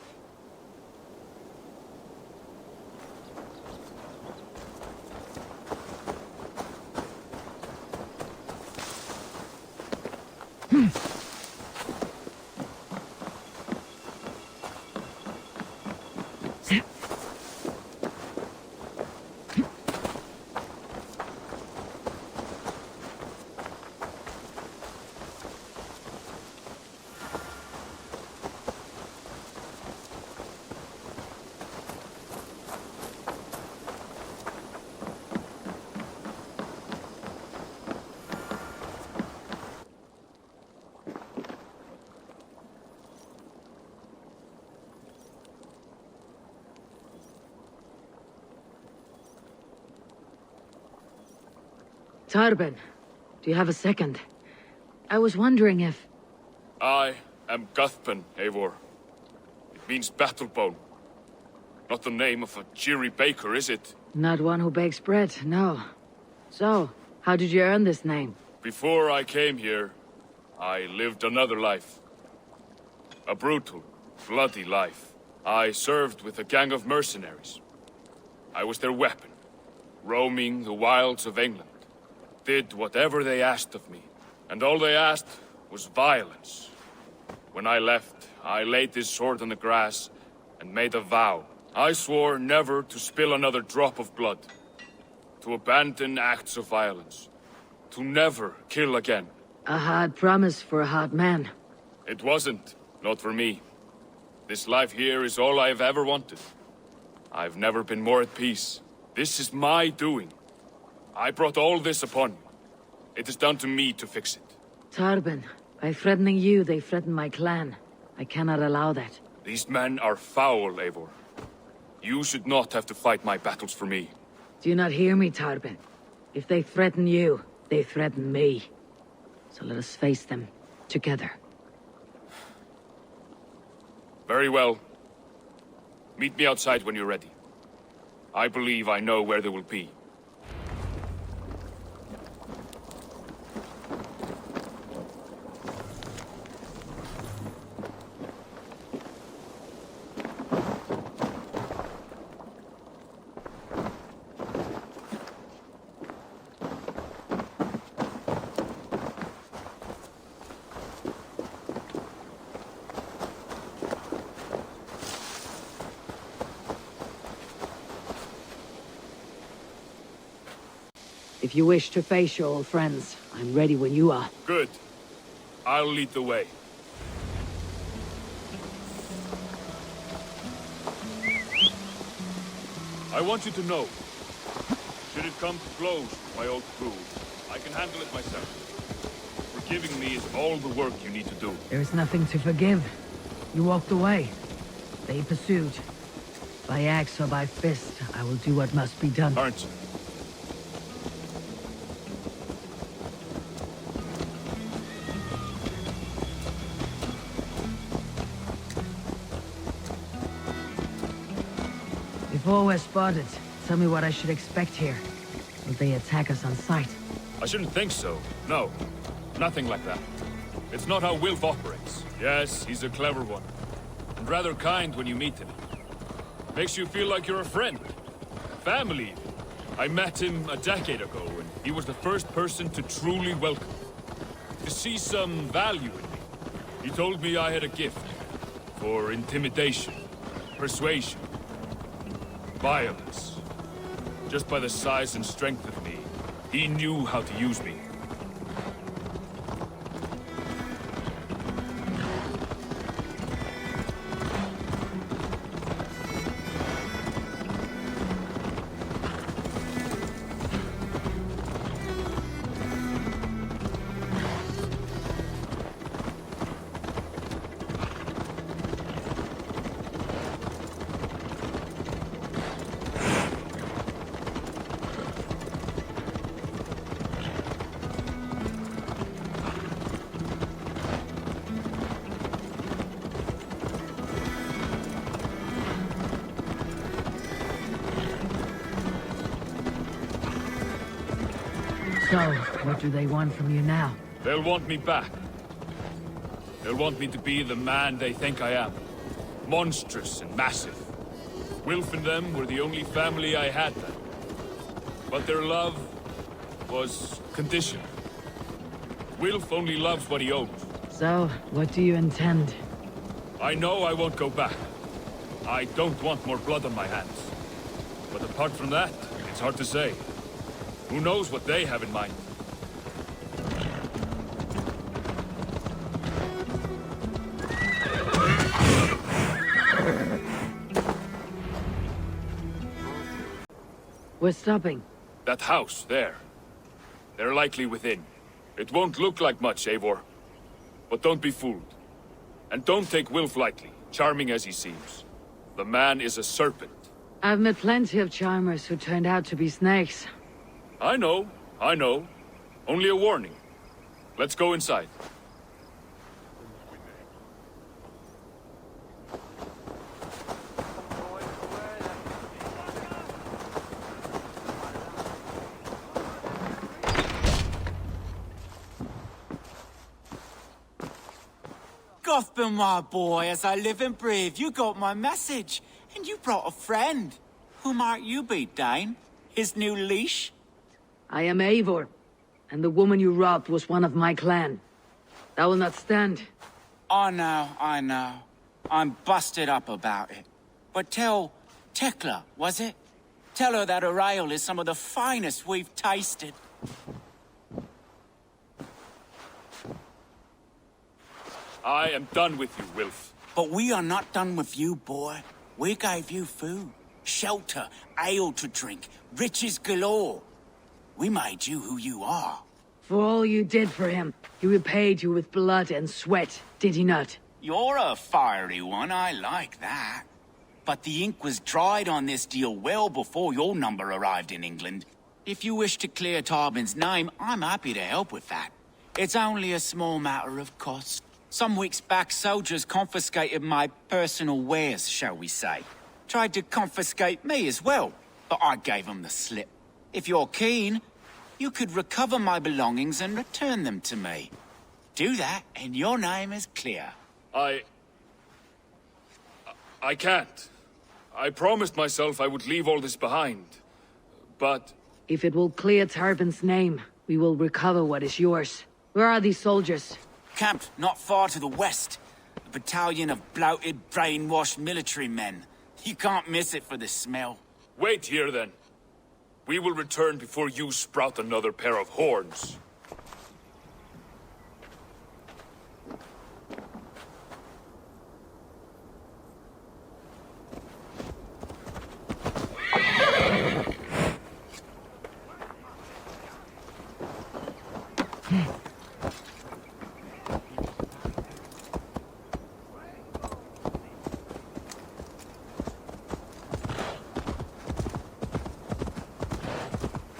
Tarbin, do you have a second? I was wondering if...
I am Guthbin, Eivor. It means battlebone. Not the name of a cheery baker, is it?
Not one who bakes bread, no. So, how did you earn this name?
Before I came here, I lived another life. A brutal, bloody life. I served with a gang of mercenaries. I was their weapon, roaming the wilds of England. Did whatever they asked of me, and all they asked was violence. When I left, I laid this sword on the grass and made a vow. I swore never to spill another drop of blood, to abandon acts of violence, to never kill again.
A hard promise for a hard man.
It wasn't, not for me. This life here is all I've ever wanted. I've never been more at peace. This is my doing. I brought all this upon me. It is down to me to fix it.
Tarbin, by threatening you, they threaten my clan. I cannot allow that.
These men are foul, Eivor. You should not have to fight my battles for me.
Do you not hear me, Tarbin? If they threaten you, they threaten me. So let us face them, together.
Very well. Meet me outside when you're ready. I believe I know where they will be.
If you wish to face your old friends, I'm ready when you are.
Good. I'll lead the way. I want you to know, should it come to blows, my old crew, I can handle it myself. Forgiving me is all the work you need to do.
There is nothing to forgive. You walked away. They pursued. By axe or by fist, I will do what must be done.
Aren't you?
Before we're spotted, tell me what I should expect here. Will they attack us on sight?
I shouldn't think so. No, nothing like that. It's not how Wilf operates. Yes, he's a clever one. And rather kind when you meet him. Makes you feel like you're a friend. Family. I met him a decade ago, and he was the first person to truly welcome me. To see some value in me. He told me I had a gift. For intimidation. Persuasion. Violence. Just by the size and strength of me, he knew how to use me.
So, what do they want from you now?
They'll want me back. They'll want me to be the man they think I am. Monstrous and massive. Wilf and them were the only family I had then. But their love was conditional. Wilf only loves what he owns.
So, what do you intend?
I know I won't go back. I don't want more blood on my hands. But apart from that, it's hard to say. Who knows what they have in mind?
We're stopping.
That house, there. They're likely within. It won't look like much, Eivor. But don't be fooled. And don't take Wilf lightly, charming as he seems. The man is a serpent.
I've met plenty of charmers who turned out to be snakes.
I know. Only a warning. Let's go inside.
Gotham, my boy, as I live and breathe, you got my message. And you brought a friend. Who might you be, Dane? His new leash?
I am Eivor, and the woman you robbed was one of my clan. That will not stand.
I know. I'm busted up about it. But tell Tekla, was it? Tell her that her ale is some of the finest we've tasted.
I am done with you, Wilf.
But we are not done with you, boy. We gave you food, shelter, ale to drink, riches galore. We made you who you are.
For all you did for him, he repaid you with blood and sweat, did he not?
You're a fiery one, I like that. But the ink was dried on this deal well before your number arrived in England. If you wish to clear Tarbin's name, I'm happy to help with that. It's only a small matter of cost. Some weeks back, soldiers confiscated my personal wares, shall we say. Tried to confiscate me as well, but I gave them the slip. If you're keen, you could recover my belongings and return them to me. Do that, and your name is clear.
I can't. I promised myself I would leave all this behind. But...
If it will clear Tarbin's name, we will recover what is yours. Where are these soldiers?
Camped not far to the west. A battalion of bloated, brainwashed military men. You can't miss it for the smell.
Wait here, then. We will return before you sprout another pair of horns.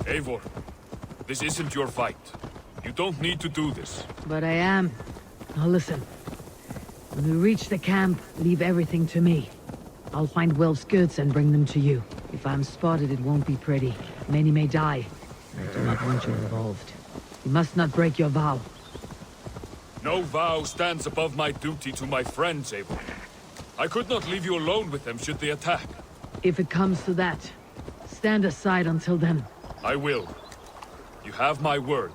Eivor, this isn't your fight. You don't need to do this.
But I am. Now listen. When we reach the camp, leave everything to me. I'll find Wilf's goods and bring them to you. If I'm spotted, it won't be pretty. Many may die. I do not want you involved. You must not break your vow.
No vow stands above my duty to my friends, Abel. I could not leave you alone with them should they attack.
If it comes to that, stand aside until then.
I will. You have my word.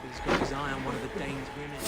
He's got his eye on one of the Dane's women.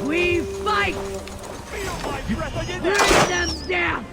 We fight! Bring them down!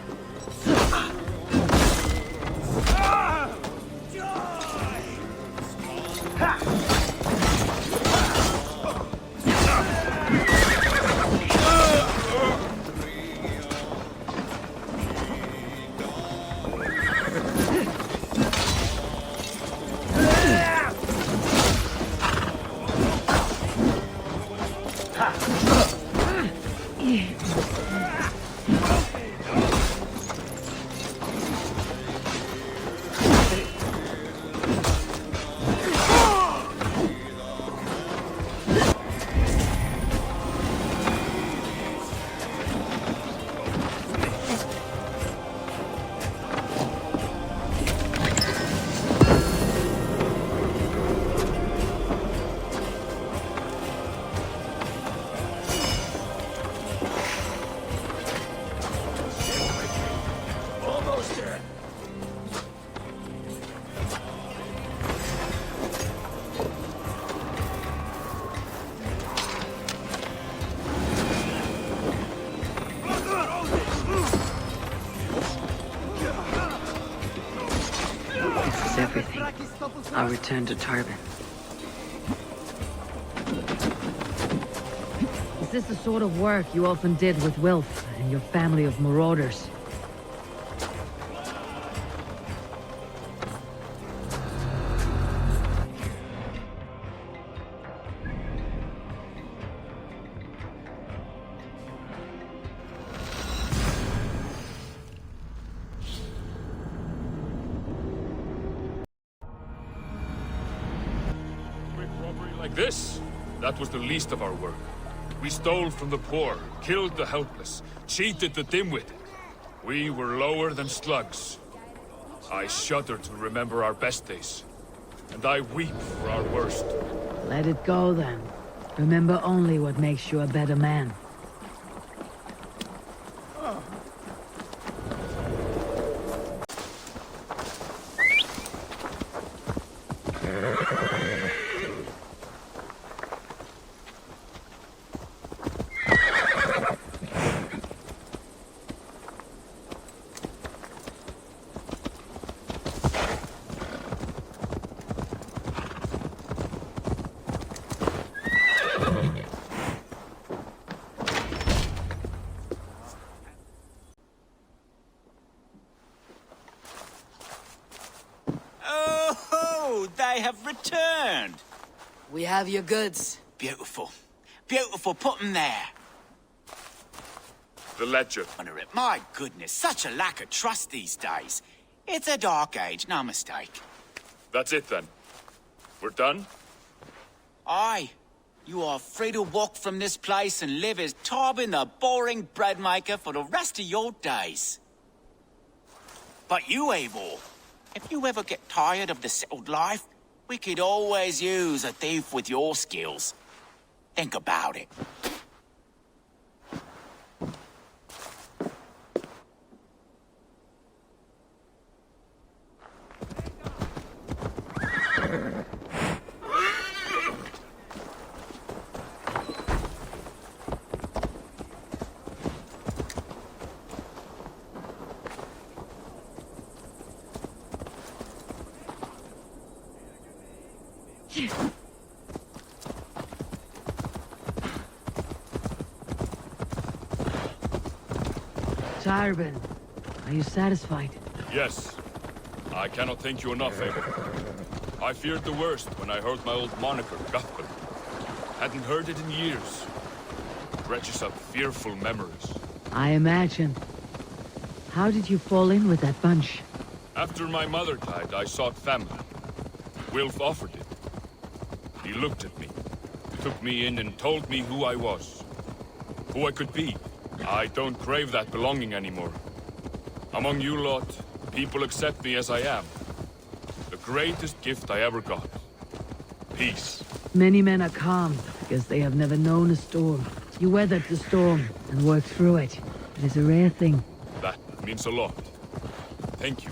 This is everything. I'll return to Tarbin. Is this the sort of work you often did with Wilf and your family of marauders?
Like this? That was the least of our work. We stole from the poor, killed the helpless, cheated the dim-witted. We were lower than slugs. I shudder to remember our best days. And I weep for our worst.
Let it go then. Remember only what makes you a better man.
I have returned.
We have your goods.
Beautiful. Beautiful, put them there.
The ledger.
My goodness, such a lack of trust these days. It's a dark age, no mistake.
That's it then. We're done?
Aye. You are free to walk from this place and live as Tobin the boring bread maker for the rest of your days. But you, Eivor, if you ever get tired of the settled life, we could always use a thief with your skills. Think about it.
Tarbin, are you satisfied?
Yes. I cannot thank you enough, Eivor. I feared the worst when I heard my old moniker, Guthrum. Hadn't heard it in years. Dredges up fearful memories.
I imagine. How did you fall in with that bunch?
After my mother died, I sought family. Wilf offered it. He looked at me, took me in and told me who I was. Who I could be. I don't crave that belonging anymore. Among you lot, people accept me as I am. The greatest gift I ever got. Peace.
Many men are calm because they have never known a storm. You weathered the storm and worked through it. It is a rare thing.
That means a lot. Thank you.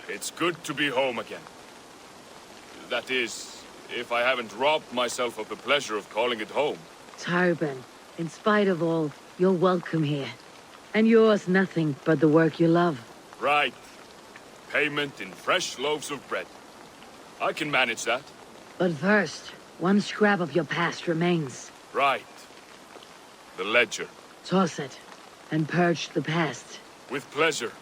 It's good to be home again. That is, if I haven't robbed myself of the pleasure of calling it home.
Tarbin, in spite of all, you're welcome here. And yours nothing but the work you love.
Right. Payment in fresh loaves of bread. I can manage that.
But first, one scrap of your past remains.
Right. The ledger.
Toss it, and purge the past.
With pleasure.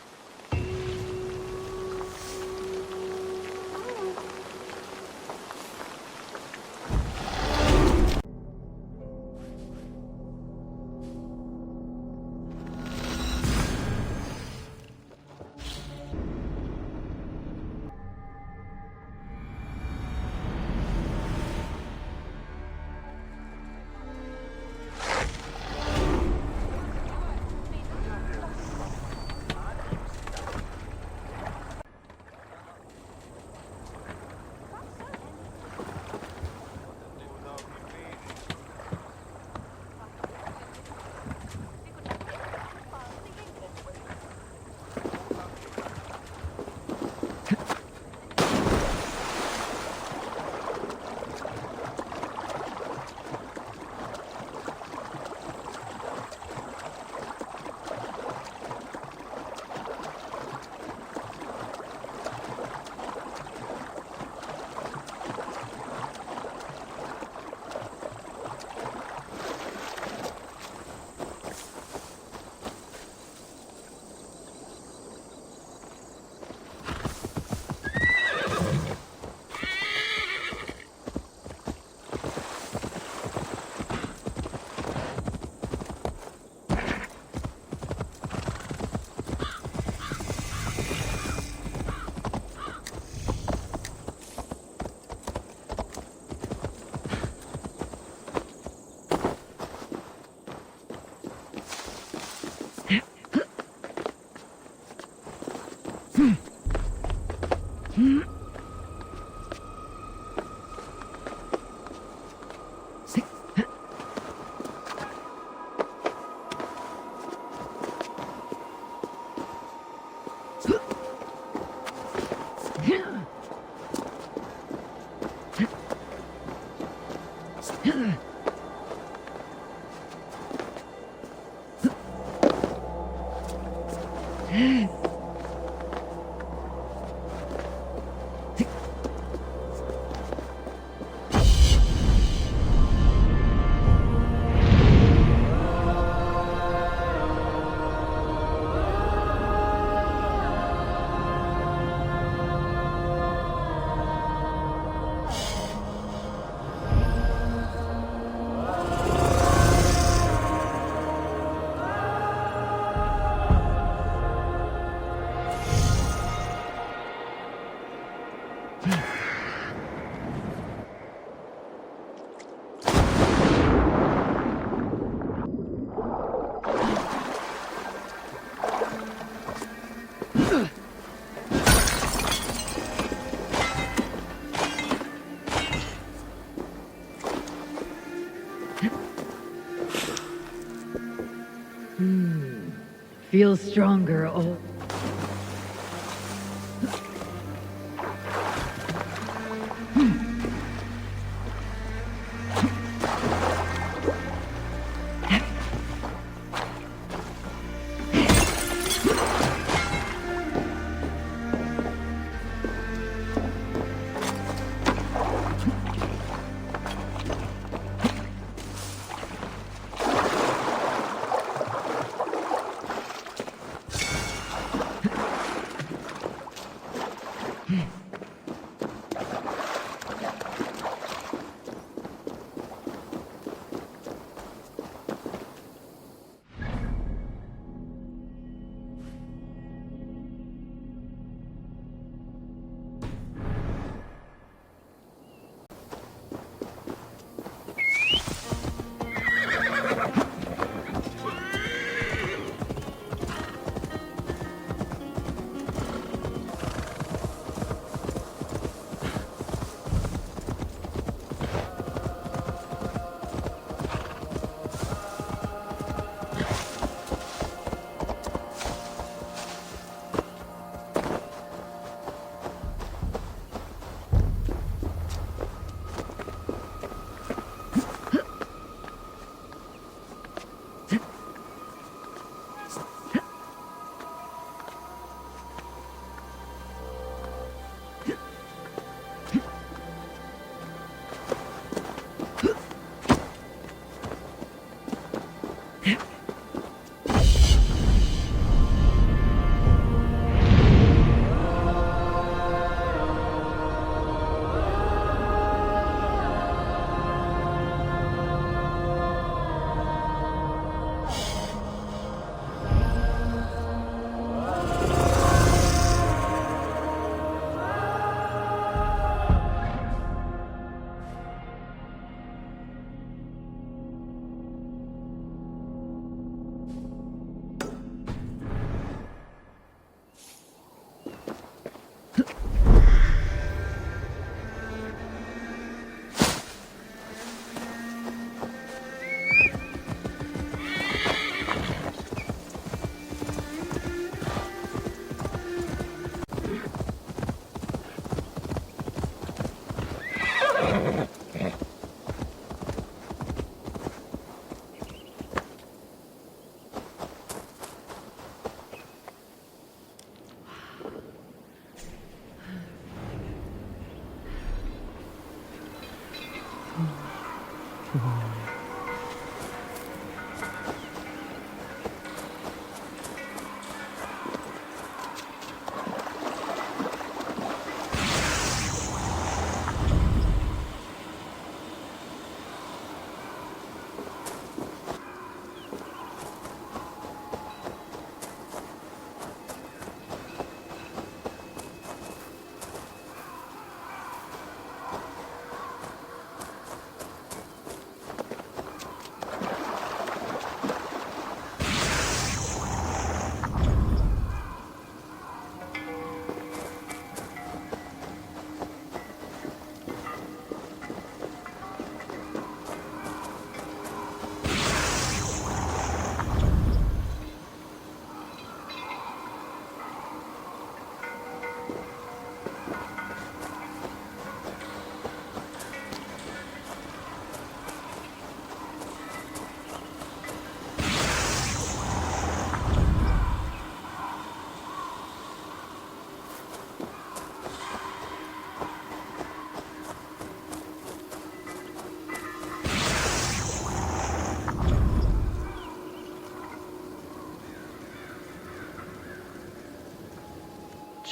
Feel stronger, old.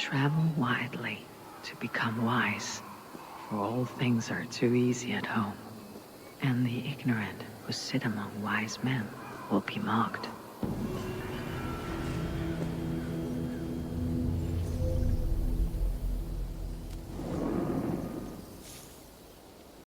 Travel widely to become wise, for all things are too easy at home, and the ignorant who sit among wise men will be mocked.